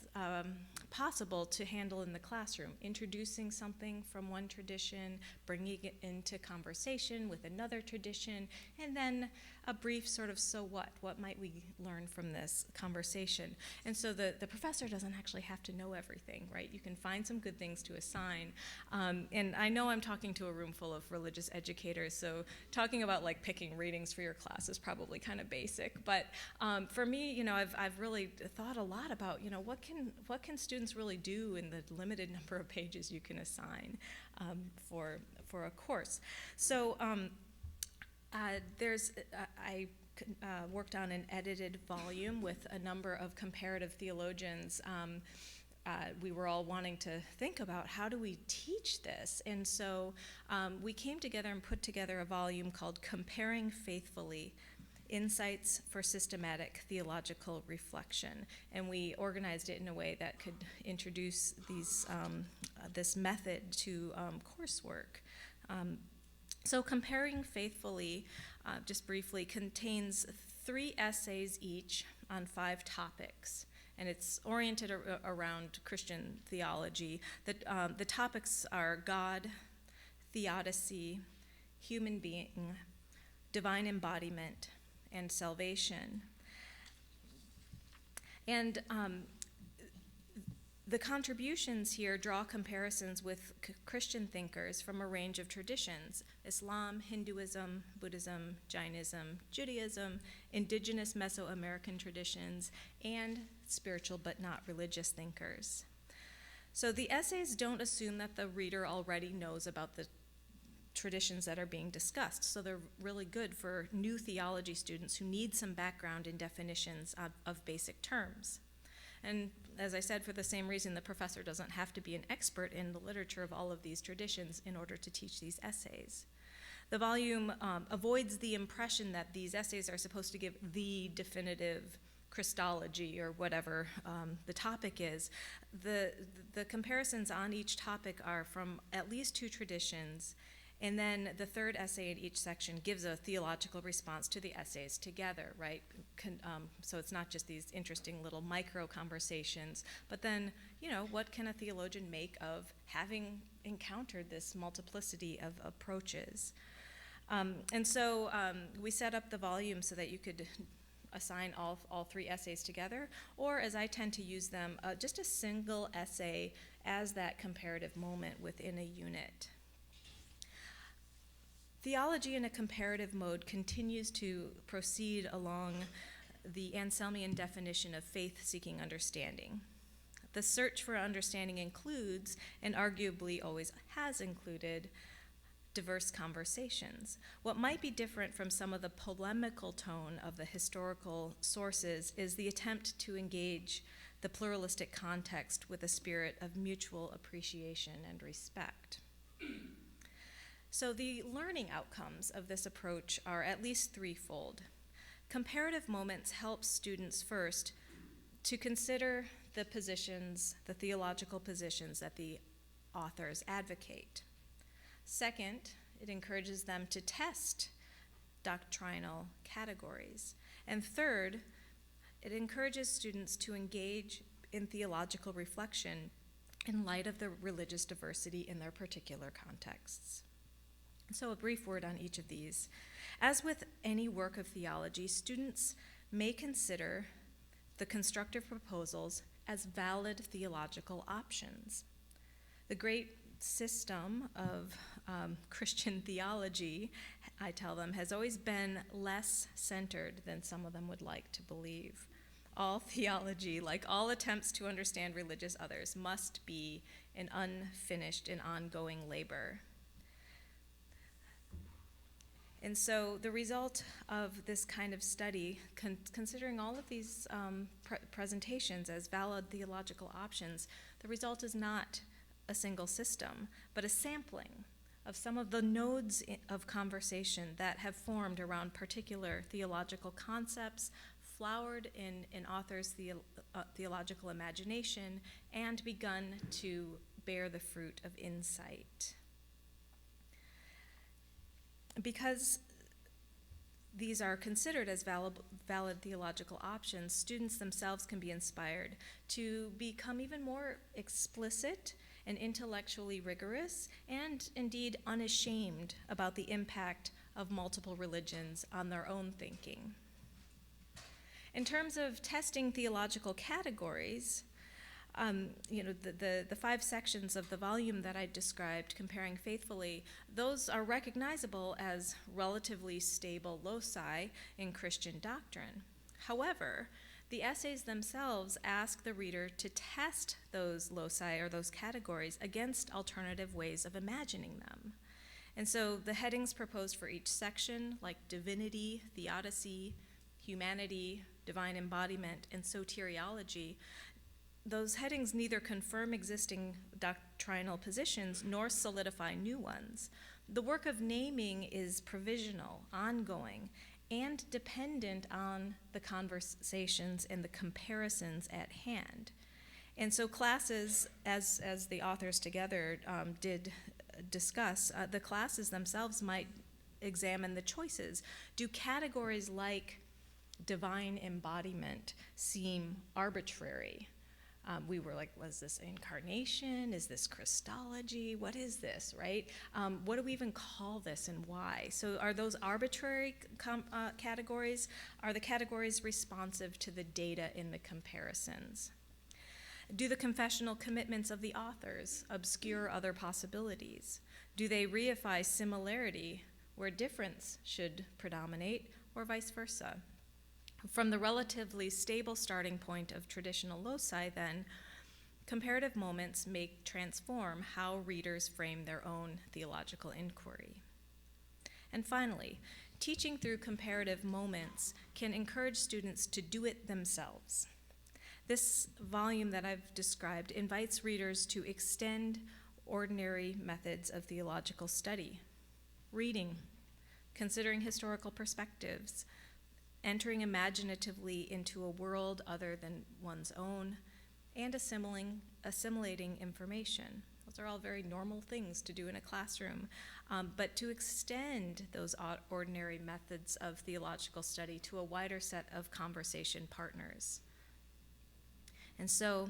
possible to handle in the classroom, introducing something from one tradition, bringing it into conversation with another tradition, and then a brief sort of so what might we learn from this conversation. And so the professor doesn't actually have to know everything, right? You can find some good things to assign. And I know I'm talking to a room full of religious educators, so talking about like picking readings for your class is probably kind of basic. But for me, you know, I've really thought a lot about, you know, what can students really do in the limited number of pages you can assign for a course. So I worked on an edited volume with a number of comparative theologians. We were all wanting to think about how do we teach this, and so we came together and put together a volume called Comparing Faithfully: Insights for Systematic Theological Reflection, and we organized it in a way that could introduce this method to coursework. So Comparing Faithfully, just briefly, contains 3 essays each on 5 topics, and it's oriented around Christian theology. The topics are God, theodicy, human being, divine embodiment, and salvation. And the contributions here draw comparisons with Christian thinkers from a range of traditions: Islam, Hinduism, Buddhism, Jainism, Judaism, indigenous Mesoamerican traditions, and spiritual but not religious thinkers. So the essays don't assume that the reader already knows about the traditions that are being discussed, so they're really good for new theology students who need some background in definitions of basic terms. And as I said, for the same reason, the professor doesn't have to be an expert in the literature of all of these traditions in order to teach these essays. The volume avoids the impression that these essays are supposed to give the definitive Christology or whatever the topic is. The comparisons on each topic are from at least 2 traditions, and then the 3rd essay in each section gives a theological response to the essays together, right? So it's not just these interesting little micro conversations, but then, you know, what can a theologian make of having encountered this multiplicity of approaches? And so we set up the volume so that you could assign all 3 essays together, or as I tend to use them, just a single essay as that comparative moment within a unit. Theology in a comparative mode continues to proceed along the Anselmian definition of faith-seeking understanding. The search for understanding includes, and arguably always has included, diverse conversations. What might be different from some of the polemical tone of the historical sources is the attempt to engage the pluralistic context with a spirit of mutual appreciation and respect. So the learning outcomes of this approach are at least 3-fold. Comparative moments help students first to consider the positions, the theological positions that the authors advocate. Second, it encourages them to test doctrinal categories. And third, it encourages students to engage in theological reflection in light of the religious diversity in their particular contexts. So a brief word on each of these. As with any work of theology, students may consider the constructive proposals as valid theological options. The great system of Christian theology, I tell them, has always been less centered than some of them would like to believe. All theology, like all attempts to understand religious others, must be an unfinished and ongoing labor. And so the result of this kind of study, considering all of these presentations as valid theological options, the result is not a single system, but a sampling of some of the nodes of conversation that have formed around particular theological concepts, flowered in an author's theological imagination, and begun to bear the fruit of insight. Because these are considered as valid theological options, students themselves can be inspired to become even more explicit and intellectually rigorous, and indeed unashamed about the impact of multiple religions on their own thinking. In terms of testing theological categories, the 5 sections of the volume that I described, Comparing Faithfully, those are recognizable as relatively stable loci in Christian doctrine. However, the essays themselves ask the reader to test those loci or those categories against alternative ways of imagining them. And so the headings proposed for each section, like divinity, theodicy, humanity, divine embodiment, and soteriology, those headings neither confirm existing doctrinal positions nor solidify new ones. The work of naming is provisional, ongoing, and dependent on the conversations and the comparisons at hand. And so classes, as the authors together did discuss, the classes themselves might examine the choices. Do categories like divine embodiment seem arbitrary? We were like, was this incarnation? Is this Christology? What is this, right? What do we even call this and why? So are those arbitrary categories? Are the categories responsive to the data in the comparisons? Do the confessional commitments of the authors obscure other possibilities? Do they reify similarity where difference should predominate, or vice versa? From the relatively stable starting point of traditional loci, then, comparative moments may transform how readers frame their own theological inquiry. And finally, teaching through comparative moments can encourage students to do it themselves. This volume that I've described invites readers to extend ordinary methods of theological study, reading, considering historical perspectives, entering imaginatively into a world other than one's own, and assimilating information. Those are all very normal things to do in a classroom, but to extend those ordinary methods of theological study to a wider set of conversation partners. And so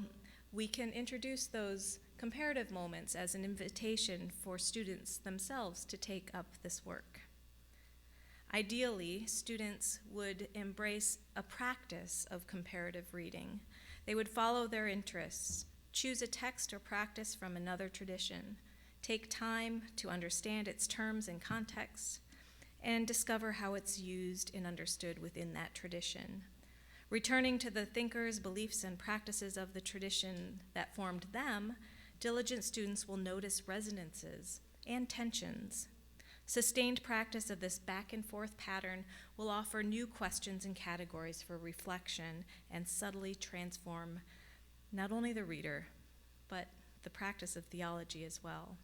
we can introduce those comparative moments as an invitation for students themselves to take up this work. Ideally, students would embrace a practice of comparative reading. They would follow their interests, choose a text or practice from another tradition, take time to understand its terms and contexts, and discover how it's used and understood within that tradition. Returning to the thinkers, beliefs, and practices of the tradition that formed them, diligent students will notice resonances and tensions. Sustained practice of this back and forth pattern will offer new questions and categories for reflection and subtly transform not only the reader, but the practice of theology as well.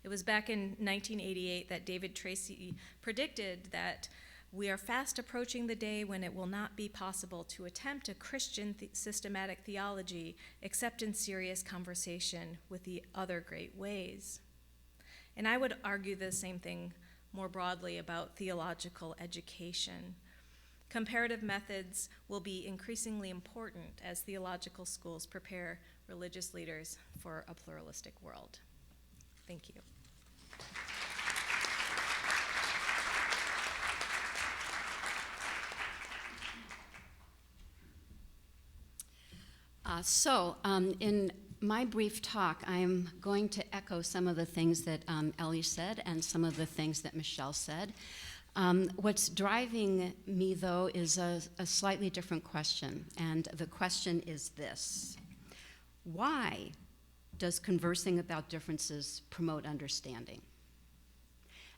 It was back in 1988 that David Tracy predicted that we are fast approaching the day when it will not be possible to attempt a Christian systematic theology except in serious conversation with the other great ways. And I would argue the same thing more broadly about theological education. Comparative methods will be increasingly important as theological schools prepare religious leaders for a pluralistic world. Thank you. In my brief talk, I'm going to echo some of the things that Elie said and some of the things that Michelle said. What's driving me, though, is a slightly different question, and the question is this: why does conversing about differences promote understanding?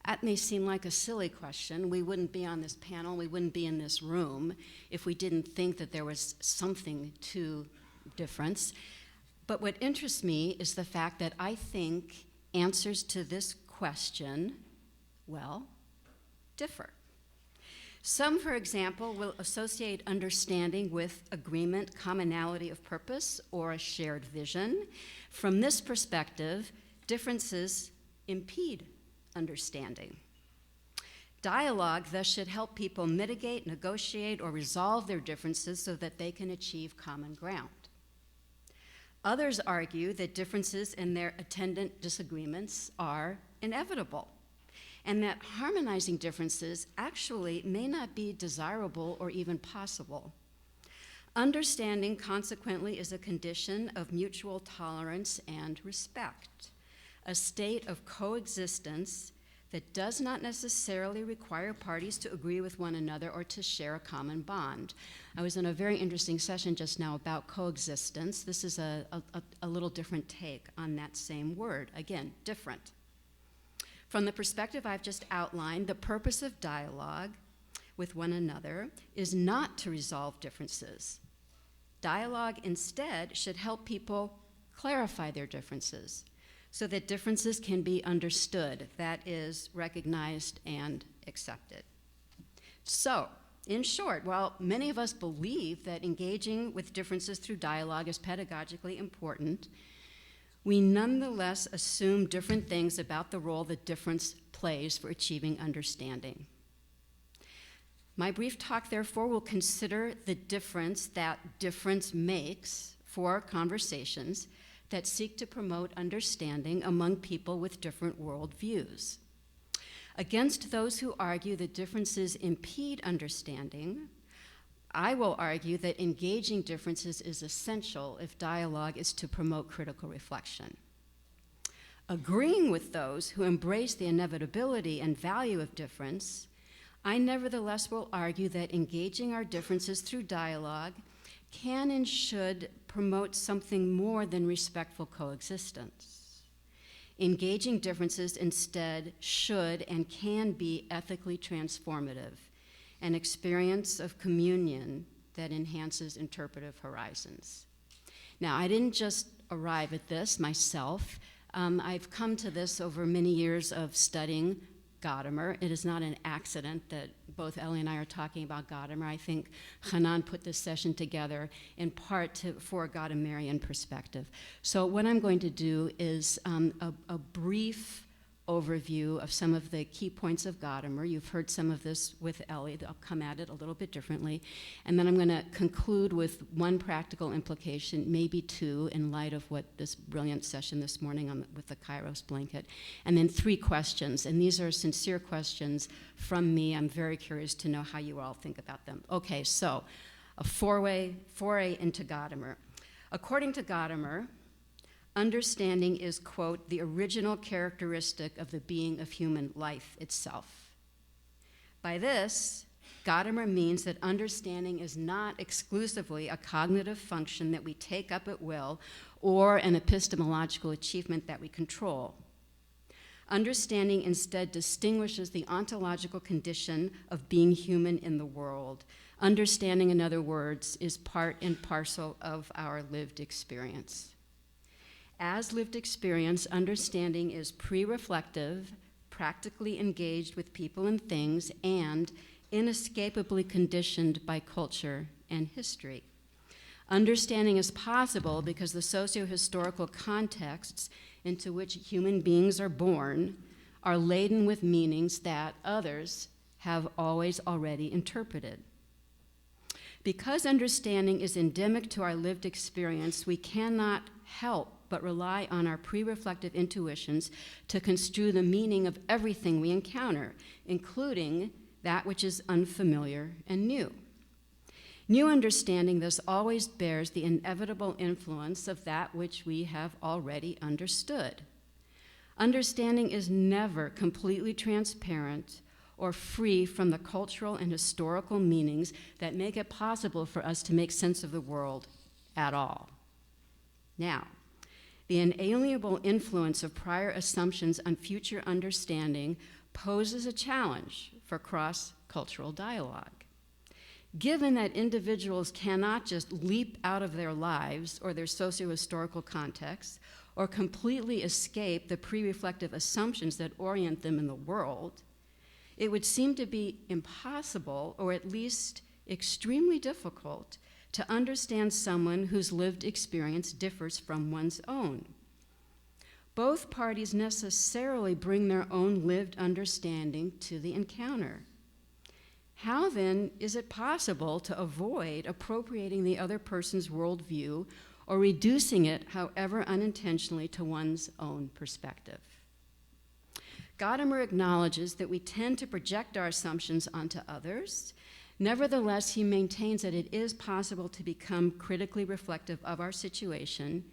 That may seem like a silly question. We wouldn't be on this panel, we wouldn't be in this room if we didn't think that there was something to difference. But what interests me is the fact that I think answers to this question, well, differ. Some, for example, will associate understanding with agreement, commonality of purpose, or a shared vision. From this perspective, differences impede understanding. Dialogue thus should help people mitigate, negotiate, or resolve their differences so that they can achieve common ground. Others argue that differences and their attendant disagreements are inevitable, and that harmonizing differences actually may not be desirable or even possible. Understanding, consequently, is a condition of mutual tolerance and respect, a state of coexistence that does not necessarily require parties to agree with one another or to share a common bond. I was in a very interesting session just now about coexistence. This is a little different take on that same word. Again, different. From the perspective I've just outlined, the purpose of dialogue with one another is not to resolve differences. Dialogue instead should help people clarify their differences so that differences can be understood, that is, recognized and accepted. So, in short, while many of us believe that engaging with differences through dialogue is pedagogically important, we nonetheless assume different things about the role that difference plays for achieving understanding. My brief talk, therefore, will consider the difference that difference makes for conversations that seek to promote understanding among people with different worldviews. Against those who argue that differences impede understanding, I will argue that engaging differences is essential if dialogue is to promote critical reflection. Agreeing with those who embrace the inevitability and value of difference, I nevertheless will argue that engaging our differences through dialogue can and should promote something more than respectful coexistence. Engaging differences instead should and can be ethically transformative, an experience of communion that enhances interpretive horizons. Now, I didn't just arrive at this myself. I've come to this over many years of studying Gadamer. It is not an accident that both Elie and I are talking about Gadamer. I think Hanan put this session together in part for a Gadamerian perspective. So what I'm going to do is a brief overview of some of the key points of Gadamer. You've heard some of this with Elie. I'll come at it a little bit differently. And then I'm going to conclude with one practical implication, maybe two, in light of what this brilliant session this morning with the Kairos blanket. And then three questions. And these are sincere questions from me. I'm very curious to know how you all think about them. Okay, so a foray into Gadamer. According to Gadamer, understanding is, quote, the original characteristic of the being of human life itself. By this, Gadamer means that understanding is not exclusively a cognitive function that we take up at will or an epistemological achievement that we control. Understanding instead distinguishes the ontological condition of being human in the world. Understanding, in other words, is part and parcel of our lived experience. As lived experience, understanding is pre-reflective, practically engaged with people and things, and inescapably conditioned by culture and history. Understanding is possible because the socio-historical contexts into which human beings are born are laden with meanings that others have always already interpreted. Because understanding is endemic to our lived experience, we cannot help but rely on our pre-reflective intuitions to construe the meaning of everything we encounter, including that which is unfamiliar and new. New understanding thus always bears the inevitable influence of that which we have already understood. Understanding is never completely transparent or free from the cultural and historical meanings that make it possible for us to make sense of the world at all. Now, the inalienable influence of prior assumptions on future understanding poses a challenge for cross-cultural dialogue. Given that individuals cannot just leap out of their lives or their socio-historical contexts or completely escape the pre-reflective assumptions that orient them in the world, it would seem to be impossible, or at least extremely difficult, to understand someone whose lived experience differs from one's own. both parties necessarily bring their own lived understanding to the encounter. How then is it possible to avoid appropriating the other person's worldview or reducing it, however unintentionally, to one's own perspective? Gadamer acknowledges that we tend to project our assumptions onto others. Nevertheless, he maintains that it is possible to become critically reflective of our situation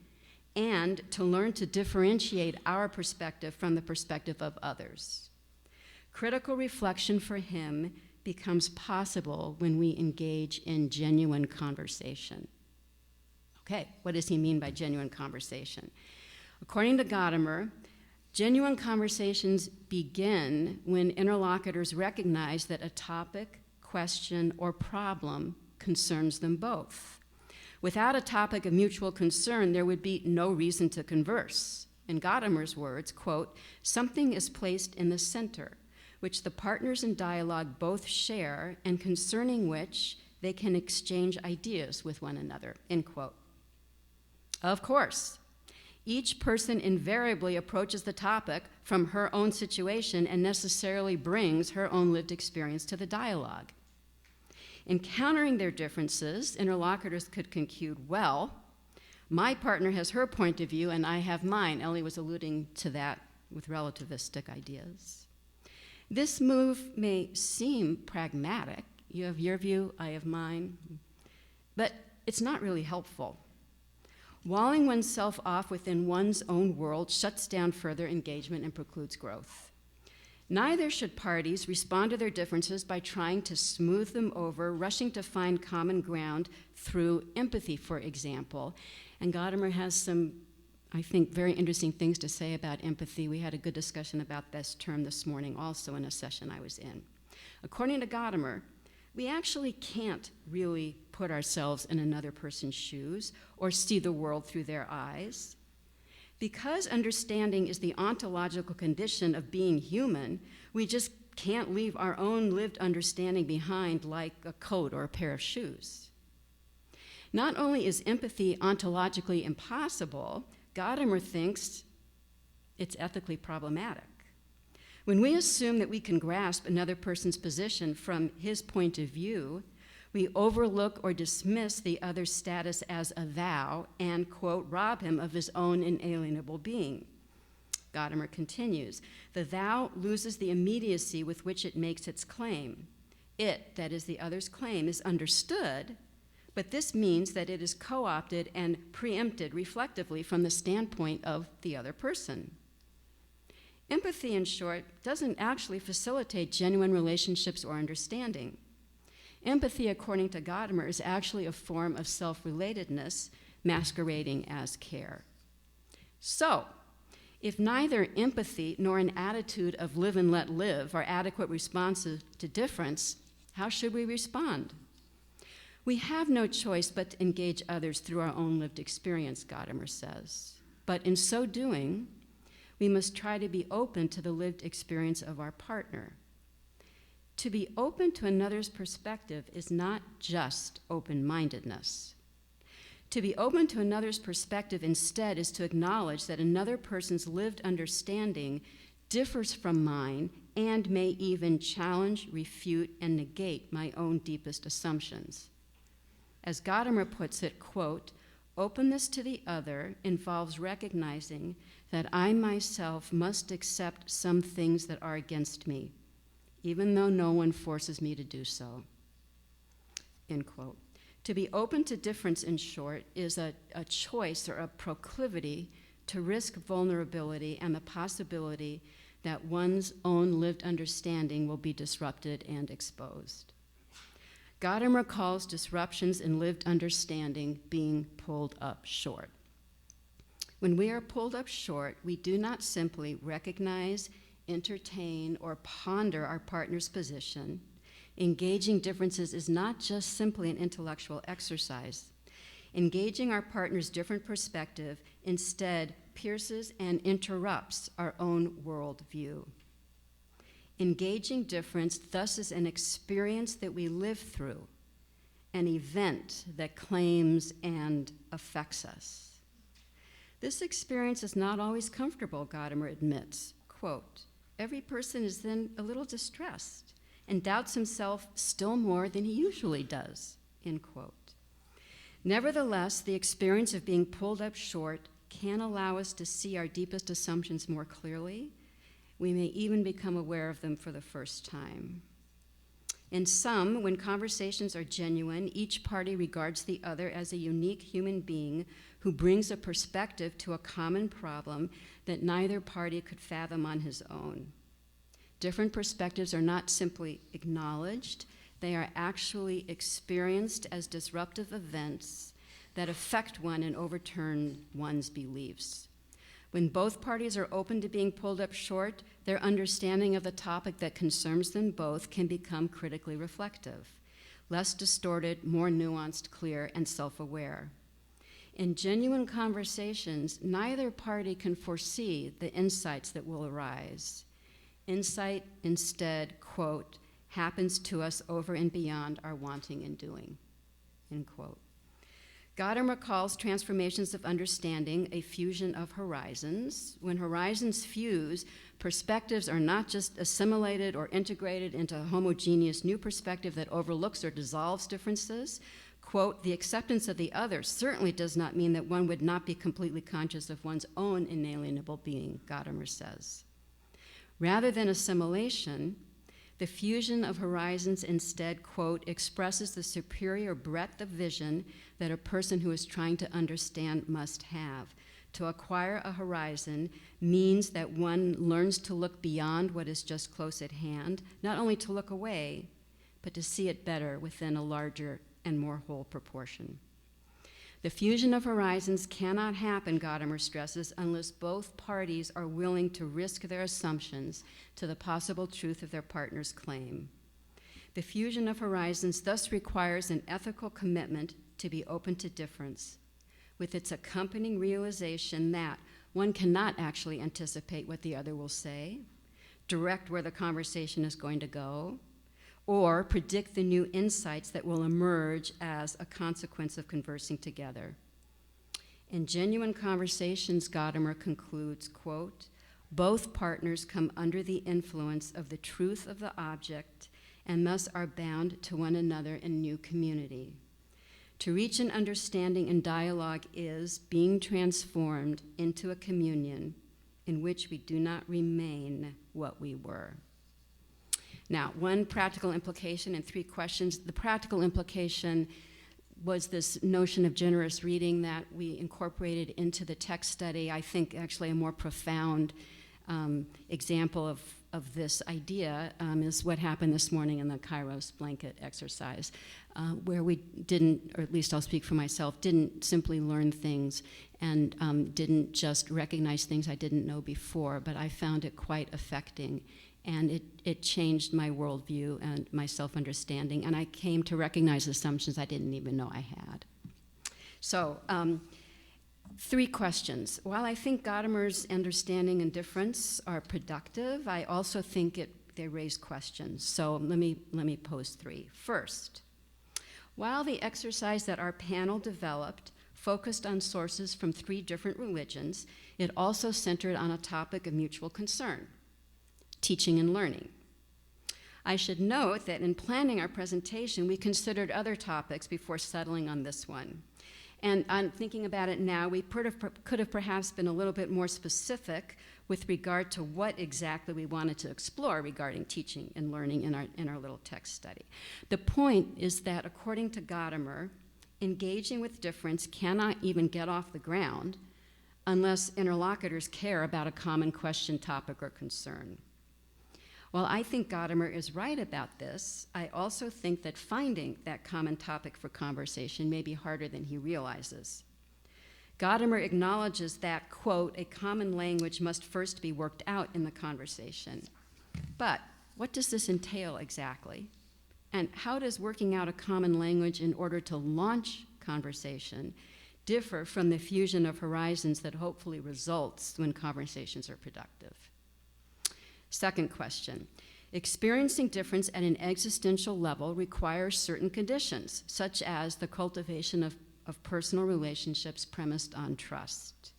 and to learn to differentiate our perspective from the perspective of others. Critical reflection for him becomes possible when we engage in genuine conversation. Okay, what does he mean by genuine conversation? According to Gadamer, genuine conversations begin when interlocutors recognize that a topic, question, or problem concerns them both. Without a topic of mutual concern, there would be no reason to converse. In Gadamer's words, quote, "Something is placed in the center, which the partners in dialogue both share and concerning which they can exchange ideas with one another," end quote. Of course, each person invariably approaches the topic from her own situation and necessarily brings her own lived experience to the dialogue. Encountering their differences, interlocutors could conclude, well, my partner has her point of view and I have mine. Elie was alluding to that with relativistic ideas. This move may seem pragmatic. You have your view, I have mine, but it's not really helpful. Walling oneself off within one's own world shuts down further engagement and precludes growth. Neither should parties respond to their differences by trying to smooth them over, rushing to find common ground through empathy, for example. And Gadamer has some, I think, very interesting things to say about empathy. We had a good discussion about this term this morning also in a session I was in. According to Gadamer, we actually can't really put ourselves in another person's shoes or see the world through their eyes. Because understanding is the ontological condition of being human, we just can't leave our own lived understanding behind like a coat or a pair of shoes. Not only is empathy ontologically impossible, Gadamer thinks it's ethically problematic. When we assume that we can grasp another person's position from his point of view, we overlook or dismiss the other's status as a thou and, quote, rob him of his own inalienable being. Gadamer continues, the thou loses the immediacy with which it makes its claim. It, that is the other's claim, is understood, but this means that it is co-opted and preempted reflectively from the standpoint of the other person. Empathy, in short, doesn't actually facilitate genuine relationships or understanding. Empathy, according to Gadamer, is actually a form of self-relatedness masquerading as care. So, if neither empathy nor an attitude of live and let live are adequate responses to difference, how should we respond? We have no choice but to engage others through our own lived experience, Gadamer says. But in so doing, we must try to be open to the lived experience of our partner. To be open to another's perspective is not just open-mindedness. To be open to another's perspective instead is to acknowledge that another person's lived understanding differs from mine and may even challenge, refute, and negate my own deepest assumptions. As Gadamer puts it, quote, openness to the other involves recognizing that I myself must accept some things that are against me, even though no one forces me to do so, end quote. To be open to difference, in short, is a choice or a proclivity to risk vulnerability and the possibility that one's own lived understanding will be disrupted and exposed. Gadamer calls disruptions in lived understanding being pulled up short. When we are pulled up short, we do not simply recognize, entertain, or ponder our partner's position. Engaging differences is not just simply an intellectual exercise. Engaging our partner's different perspective instead pierces and interrupts our own worldview. Engaging difference thus is an experience that we live through, an event that claims and affects us. This experience is not always comfortable, Gadamer admits. Quote, every person is then a little distressed and doubts himself still more than he usually does, end quote. Nevertheless, the experience of being pulled up short can allow us to see our deepest assumptions more clearly. We may even become aware of them for the first time. In sum, when conversations are genuine, each party regards the other as a unique human being who brings a perspective to a common problem that neither party could fathom on his own. Different perspectives are not simply acknowledged, they are actually experienced as disruptive events that affect one and overturn one's beliefs. When both parties are open to being pulled up short, their understanding of the topic that concerns them both can become critically reflective, less distorted, more nuanced, clear, and self-aware. In genuine conversations, neither party can foresee the insights that will arise. Insight instead, quote, happens to us over and beyond our wanting and doing, end quote. Gadamer calls transformations of understanding a fusion of horizons. When horizons fuse, perspectives are not just assimilated or integrated into a homogeneous new perspective that overlooks or dissolves differences. Quote, the acceptance of the other certainly does not mean that one would not be completely conscious of one's own inalienable being, Gadamer says. Rather than assimilation, the fusion of horizons instead, quote, expresses the superior breadth of vision that a person who is trying to understand must have. To acquire a horizon means that one learns to look beyond what is just close at hand, not only to look away, but to see it better within a larger and more whole proportion. The fusion of horizons cannot happen, Gadamer stresses, unless both parties are willing to risk their assumptions to the possible truth of their partner's claim. The fusion of horizons thus requires an ethical commitment to be open to difference, with its accompanying realization that one cannot actually anticipate what the other will say, direct where the conversation is going to go, or predict the new insights that will emerge as a consequence of conversing together. In genuine conversations, Gadamer concludes, quote, both partners come under the influence of the truth of the object and thus are bound to one another in new community. To reach an understanding in dialogue is being transformed into a communion in which we do not remain what we were. Now, one practical implication and 3 questions. The practical implication was this notion of generous reading that we incorporated into the text study. I think actually a more profound example of this idea is what happened this morning in the Kairos blanket exercise, where we didn't, or at least I'll speak for myself, didn't simply learn things and didn't just recognize things I didn't know before, but I found it quite affecting. And it changed my worldview and my self-understanding, and I came to recognize assumptions I didn't even know I had. So, 3 questions. While I think Gadamer's understanding and difference are productive, I also think they raise questions. So let me pose 3. First, while the exercise that our panel developed focused on sources from 3 different religions, it also centered on a topic of mutual concern: teaching and learning. I should note that in planning our presentation, we considered other topics before settling on this one. And I'm thinking about it now, we could have perhaps been a little bit more specific with regard to what exactly we wanted to explore regarding teaching and learning in our little text study. The point is that, according to Gadamer, engaging with difference cannot even get off the ground unless interlocutors care about a common question, topic, or concern. While I think Gadamer is right about this, I also think that finding that common topic for conversation may be harder than he realizes. Gadamer acknowledges that, quote, a common language must first be worked out in the conversation. But what does this entail exactly? And how does working out a common language in order to launch conversation differ from the fusion of horizons that hopefully results when conversations are productive? Second question, experiencing difference at an existential level requires certain conditions, such as the cultivation of personal relationships premised on trust.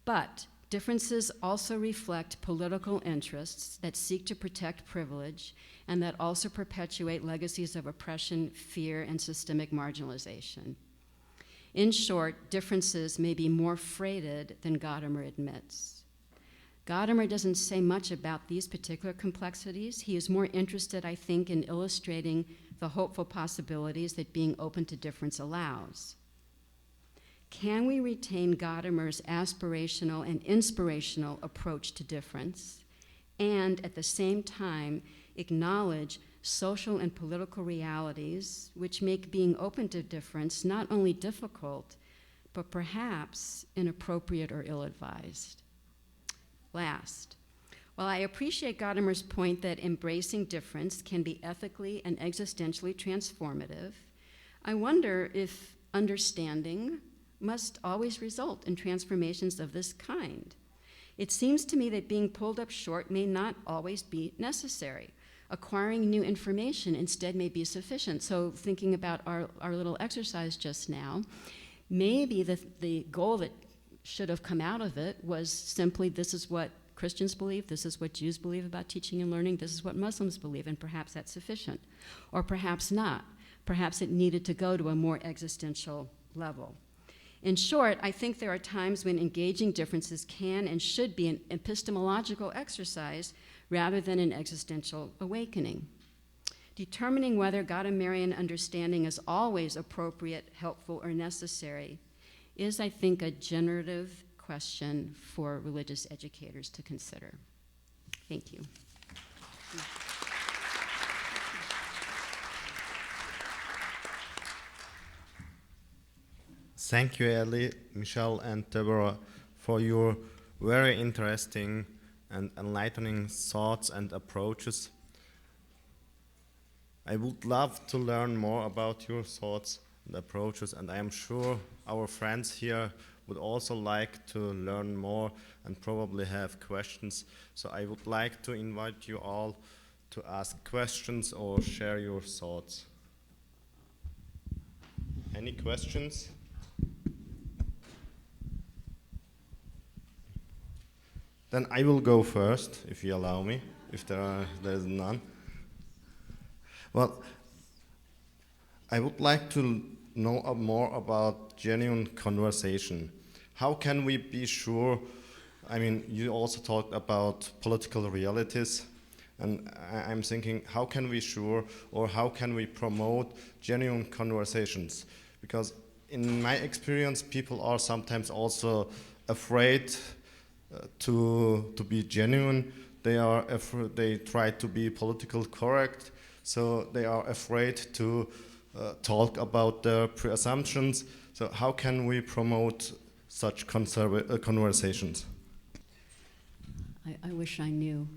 But differences also reflect political interests that seek to protect privilege and that also perpetuate legacies of oppression, fear, and systemic marginalization. In short, differences may be more freighted than Gadamer admits. Gadamer doesn't say much about these particular complexities. He is more interested, I think, in illustrating the hopeful possibilities that being open to difference allows. Can we retain Gadamer's aspirational and inspirational approach to difference and at the same time acknowledge social and political realities which make being open to difference not only difficult, but perhaps inappropriate or ill-advised? Last, while I appreciate Gadamer's point that embracing difference can be ethically and existentially transformative, I wonder if understanding must always result in transformations of this kind. It seems to me that being pulled up short may not always be necessary. Acquiring new information instead may be sufficient. So thinking about our little exercise just now, maybe the goal that should have come out of it was simply this is what Christians believe, this is what Jews believe about teaching and learning, this is what Muslims believe, and perhaps that's sufficient. Or perhaps not. Perhaps it needed to go to a more existential level. In short, I think there are times when engaging differences can and should be an epistemological exercise rather than an existential awakening. Determining whether Gadamerian understanding is always appropriate, helpful, or necessary is, I think, a generative question for religious educators to consider. Thank you. Thank you, Elie, Michelle, and Deborah, for your very interesting and enlightening thoughts and approaches. I would love to learn more about your thoughts and approaches, and I am sure our friends here would also like to learn more and probably have questions. So I would like to invite you all to ask questions or share your thoughts. Any questions? Then I will go first, if you allow me, if there is none. Well, I would like to know more about genuine conversation. How can we be sure, I mean, you also talked about political realities, and I'm thinking, how can we sure, or how can we promote genuine conversations? Because in my experience, people are sometimes also afraid to be genuine. They try to be politically correct, so they are afraid to talk about their pre-assumptions. So how can we promote such conversations? I wish I knew.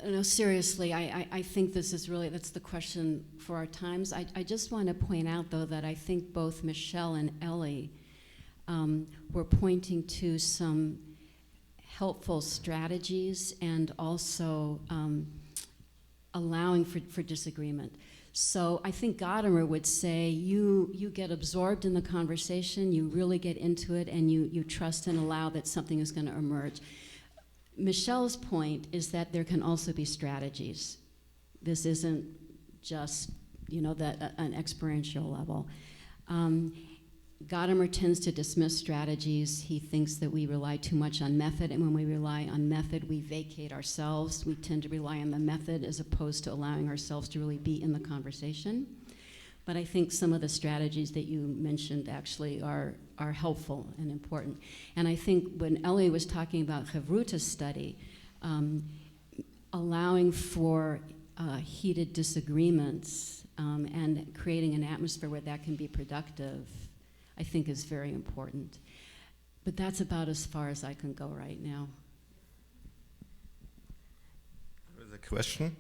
No, seriously, I think this is really, that's the question for our times. I just want to point out, though, that I think both Michelle and Elie were pointing to some helpful strategies and also allowing for disagreement. So I think Gadamer would say you get absorbed in the conversation, you really get into it, and you trust and allow that something is going to emerge. Michelle's point is that there can also be strategies. This isn't just, an experiential level. Gadamer tends to dismiss strategies. He thinks that we rely too much on method, and when we rely on method, we vacate ourselves. We tend to rely on the method as opposed to allowing ourselves to really be in the conversation. But I think some of the strategies that you mentioned actually are helpful and important. And I think when Elie was talking about Chevruta's study, allowing for heated disagreements and creating an atmosphere where that can be productive, I think is very important. But that's about as far as I can go right now. There is a question.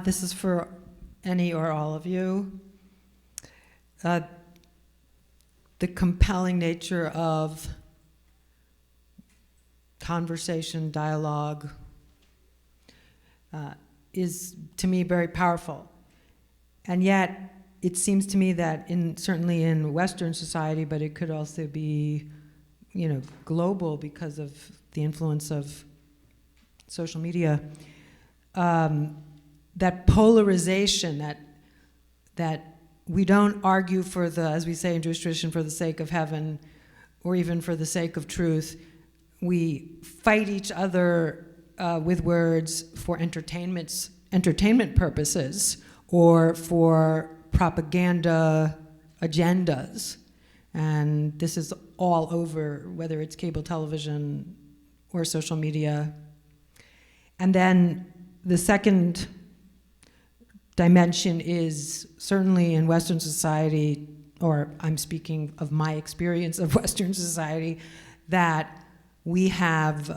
This is for any or all of you. The compelling nature of conversation, dialogue, is to me very powerful. And yet, it seems to me that certainly in Western society, but it could also be, global because of the influence of social media, that polarization, that we don't argue for as we say in Jewish tradition, for the sake of heaven, or even for the sake of truth. We fight each other with words for entertainment purposes, or for propaganda agendas. And this is all over, whether it's cable television or social media. And then the second dimension is certainly in Western society, or I'm speaking of my experience of Western society, that we have,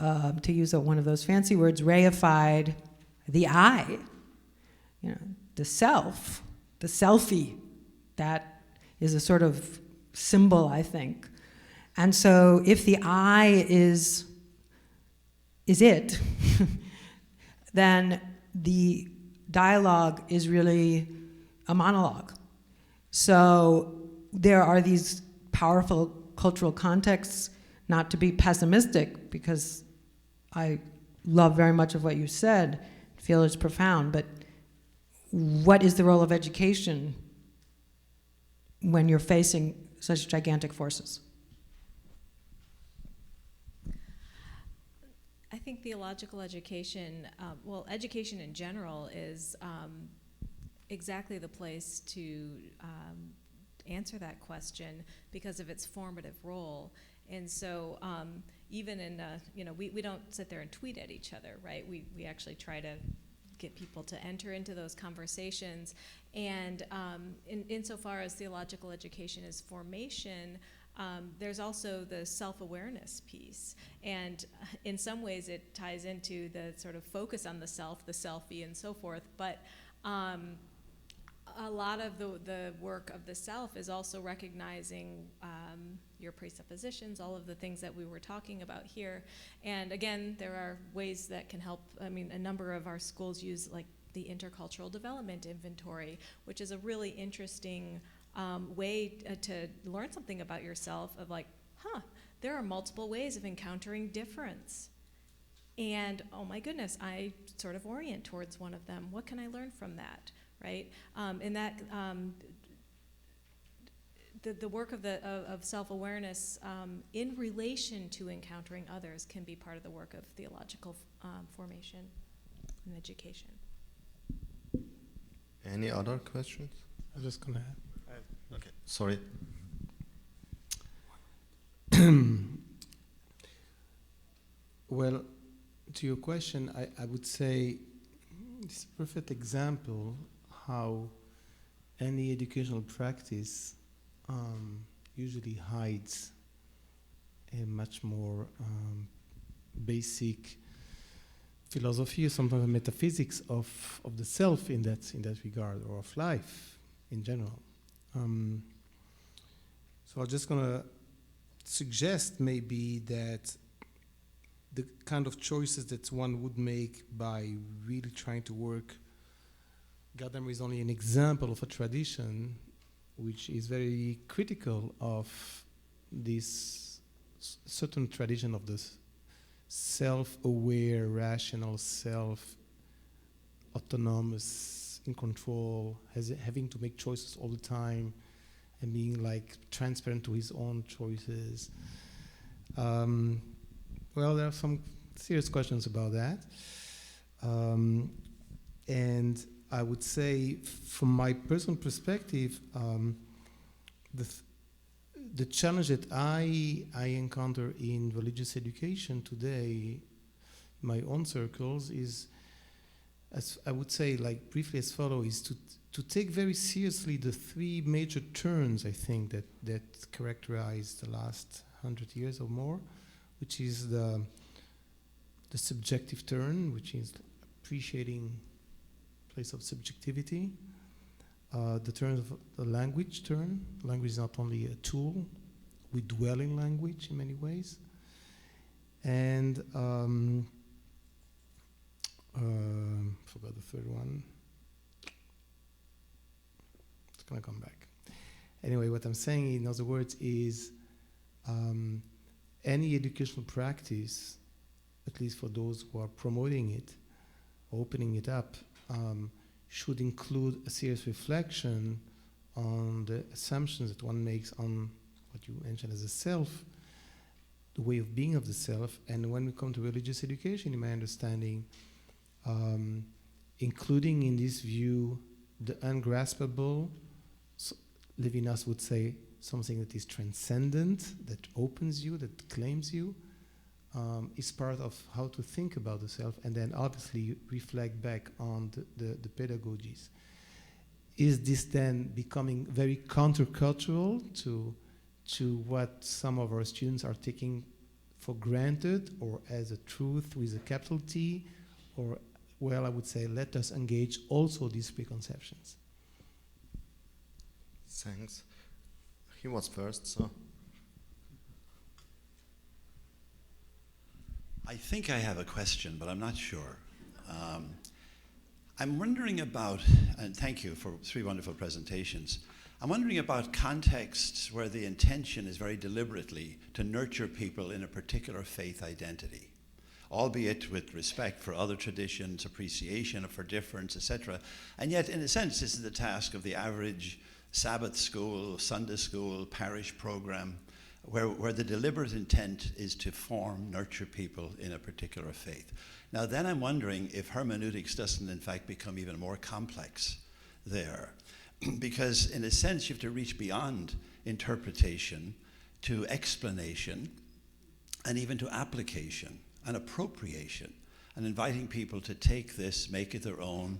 to use one of those fancy words, reified the I, the self, the selfie. That is a sort of symbol, I think. And so if the I is it, then the dialogue is really a monologue. So there are these powerful cultural contexts, not to be pessimistic, because I love very much of what you said, feel it's profound, but what is the role of education when you're facing such gigantic forces? I think theological education, education in general is exactly the place to answer that question because of its formative role. And so even in, we don't sit there and tweet at each other, right? We actually try to get people to enter into those conversations. And insofar as theological education is formation, there's also the self-awareness piece. And in some ways it ties into the sort of focus on the self, the selfie and so forth. But a lot of the work of the self is also recognizing your presuppositions, all of the things that we were talking about here. And again, there are ways that can help. I mean, a number of our schools use like the intercultural development inventory, which is a really interesting way to learn something about yourself, of like, there are multiple ways of encountering difference. And oh my goodness, I sort of orient towards one of them. What can I learn from that, right? And that the work of self-awareness in relation to encountering others can be part of the work of theological formation and education. Any other questions? I'm just gonna Okay, sorry. Well, to your question, I would say it's a perfect example how any educational practice usually hides a much more basic philosophy, or sometimes metaphysics of the self in that regard, or of life in general. So I'm just gonna suggest maybe that the kind of choices that one would make by really trying to work, Kerdeman is only an example of a tradition which is very critical of this certain tradition of this self-aware, rational self, autonomous, in control, having to make choices all the time, and being like transparent to his own choices. Well, there are some serious questions about that. And I would say, from my personal perspective, the challenge that I encounter in religious education today, my own circles, is, as I would say, like briefly as follows, is to take very seriously the three major turns, I think, that characterize the last 100 years or more, which is the subjective turn, which is appreciating place of subjectivity, the turn of the language turn. Language is not only a tool, we dwell in language in many ways, and forgot the third one. gonna come back. Anyway, what I'm saying, in other words, is any educational practice, at least for those who are promoting it, opening it up, should include a serious reflection on the assumptions that one makes on what you mentioned as a self, the way of being of the self. And when we come to religious education, in my understanding, including in this view the ungraspable, so Levinas would say something that is transcendent, that opens you, that claims you, is part of how to think about the self, and then obviously reflect back on the pedagogies. Is this then becoming very countercultural to what some of our students are taking for granted, or as a truth with a capital T, or, well, I would say, let us engage also these preconceptions. Thanks. He was first, so. I think I have a question, but I'm not sure. I'm wondering about, and thank you for 3 wonderful presentations, I'm wondering about contexts where the intention is very deliberately to nurture people in a particular faith identity, albeit with respect for other traditions, appreciation for difference, etc. And yet, in a sense, this is the task of the average Sabbath school, Sunday school, parish program, where the deliberate intent is to form, nurture people in a particular faith. Now then I'm wondering if hermeneutics doesn't in fact become even more complex there. Because in a sense you have to reach beyond interpretation to explanation and even to application and appropriation, and inviting people to take this, make it their own,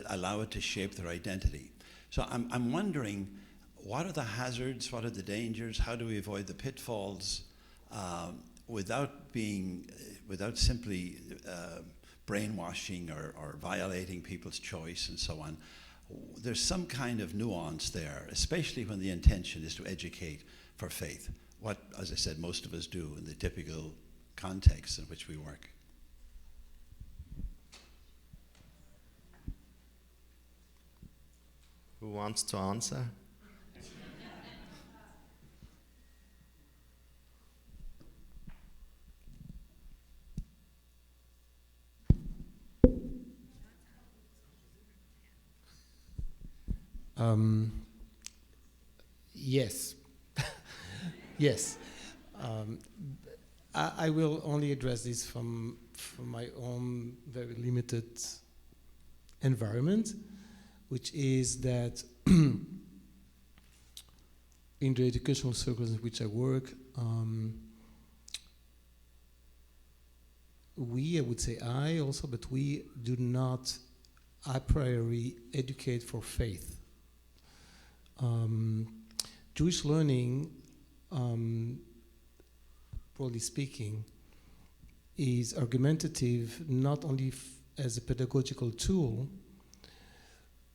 allow it to shape their identity. So I'm wondering, what are the hazards, what are the dangers, how do we avoid the pitfalls without simply brainwashing or violating people's choice and so on? There's some kind of nuance there, especially when the intention is to educate for faith, what, as I said, most of us do in the typical context in which we work. Who wants to answer? Yes. Yes. I will only address this from my own very limited environment, which is that in the educational circles in which I work, I would say I also, but we do not a priori educate for faith. Jewish learning, broadly speaking, is argumentative not only as a pedagogical tool,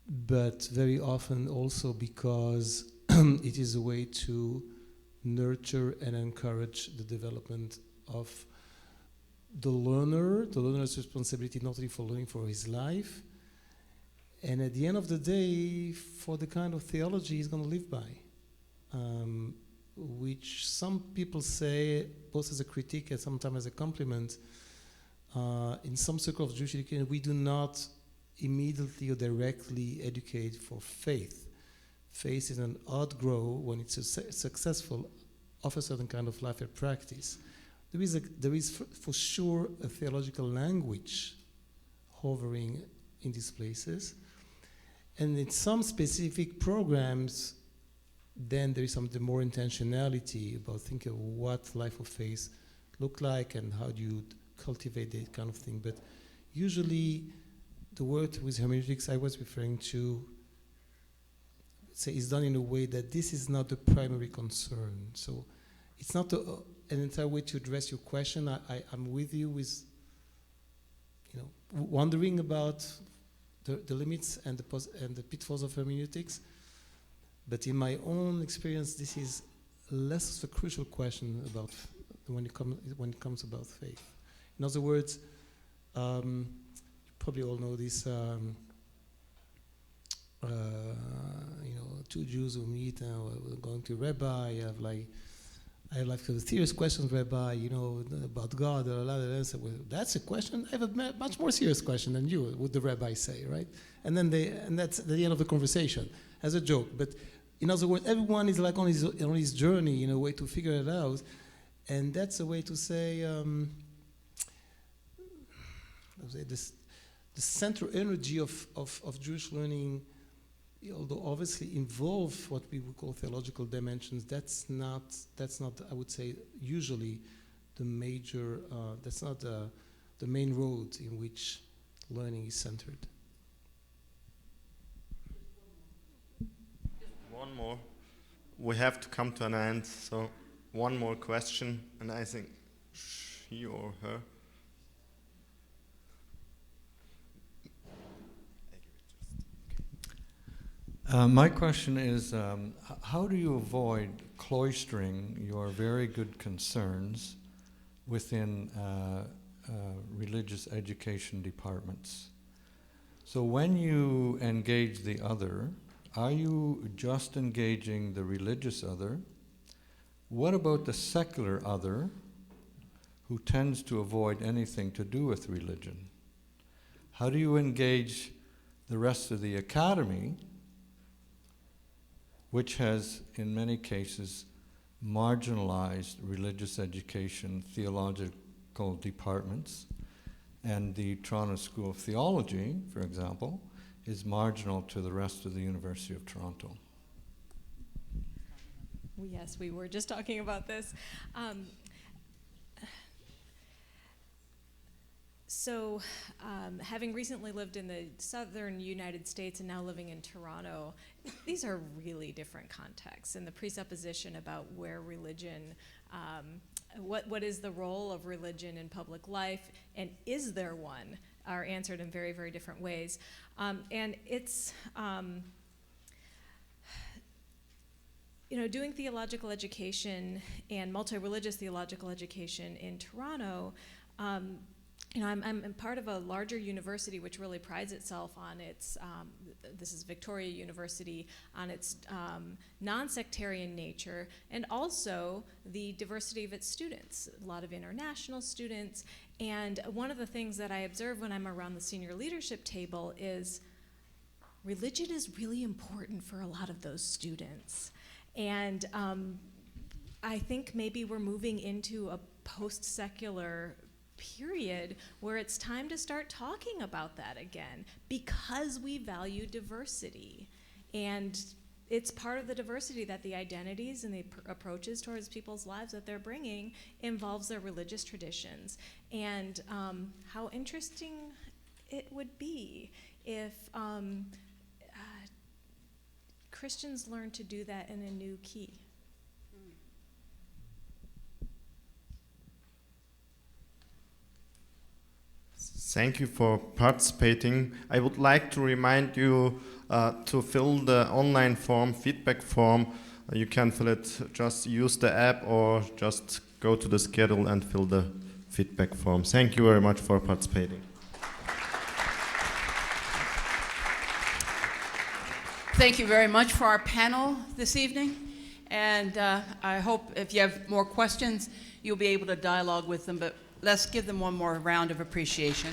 but very often also because it is a way to nurture and encourage the development of the learner's responsibility not only for learning for his life, and at the end of the day, for the kind of theology he's going to live by, which some people say, both as a critique and sometimes as a compliment, in some circles of Jewish education, we do not immediately or directly educate for faith. Faith is an outgrow, when it's successful, of a certain kind of life and practice. There is for sure a theological language hovering in these places. And in some specific programs, then there is some more intentionality about thinking of what life of faith look like and how do you cultivate that kind of thing. But usually the work with hermeneutics I was referring to is done in a way that this is not the primary concern. So it's not an entire way to address your question. I'm with you with, wondering about the limits and the pitfalls of hermeneutics. But in my own experience, this is less of a crucial question about when it comes about faith. In other words, you probably all know this, two Jews who meet and we're going to Rabbi. I have like serious questions, Rabbi, about God. And say, well, that's a question. I have a much more serious question than you, would the Rabbi say, right? And that's the end of the conversation as a joke. But in other words, everyone is like on his journey in a way to figure it out, and that's a way to say. The central energy of Jewish learning, although obviously involve what we would call theological dimensions, that's not I would say usually the major. That's not the main road in which learning is centered. One more. We have to come to an end, so one more question, and I think she or her. My question is, how do you avoid cloistering your very good concerns within religious education departments? So when you engage the other, are you just engaging the religious other? What about the secular other who tends to avoid anything to do with religion? How do you engage the rest of the academy, which has, in many cases, marginalized religious education theological departments, and the Toronto School of Theology, for example, is marginal to the rest of the University of Toronto? Yes, we were just talking about this. So, having recently lived in the southern United States and now living in Toronto, these are really different contexts, and the presupposition about where religion, what is the role of religion in public life, and is there one, are answered in very, very different ways. And it's, doing theological education and multi-religious theological education in Toronto, I'm part of a larger university which really prides itself on its, this is Victoria University, on its non-sectarian nature, and also the diversity of its students, a lot of international students. And one of the things that I observe when I'm around the senior leadership table is religion is really important for a lot of those students. And I think maybe we're moving into a post-secular period where it's time to start talking about that again, because we value diversity. And it's part of the diversity that the identities and the approaches towards people's lives that they're bringing involves their religious traditions. And how interesting it would be if Christians learn to do that in a new key. Thank you for participating. I would like to remind you to fill the online form, feedback form. You can fill it, just use the app or just go to the schedule and fill the feedback form. Thank you very much for participating. Thank you very much for our panel this evening. And I hope if you have more questions, you'll be able to dialogue with them. But let's give them one more round of appreciation.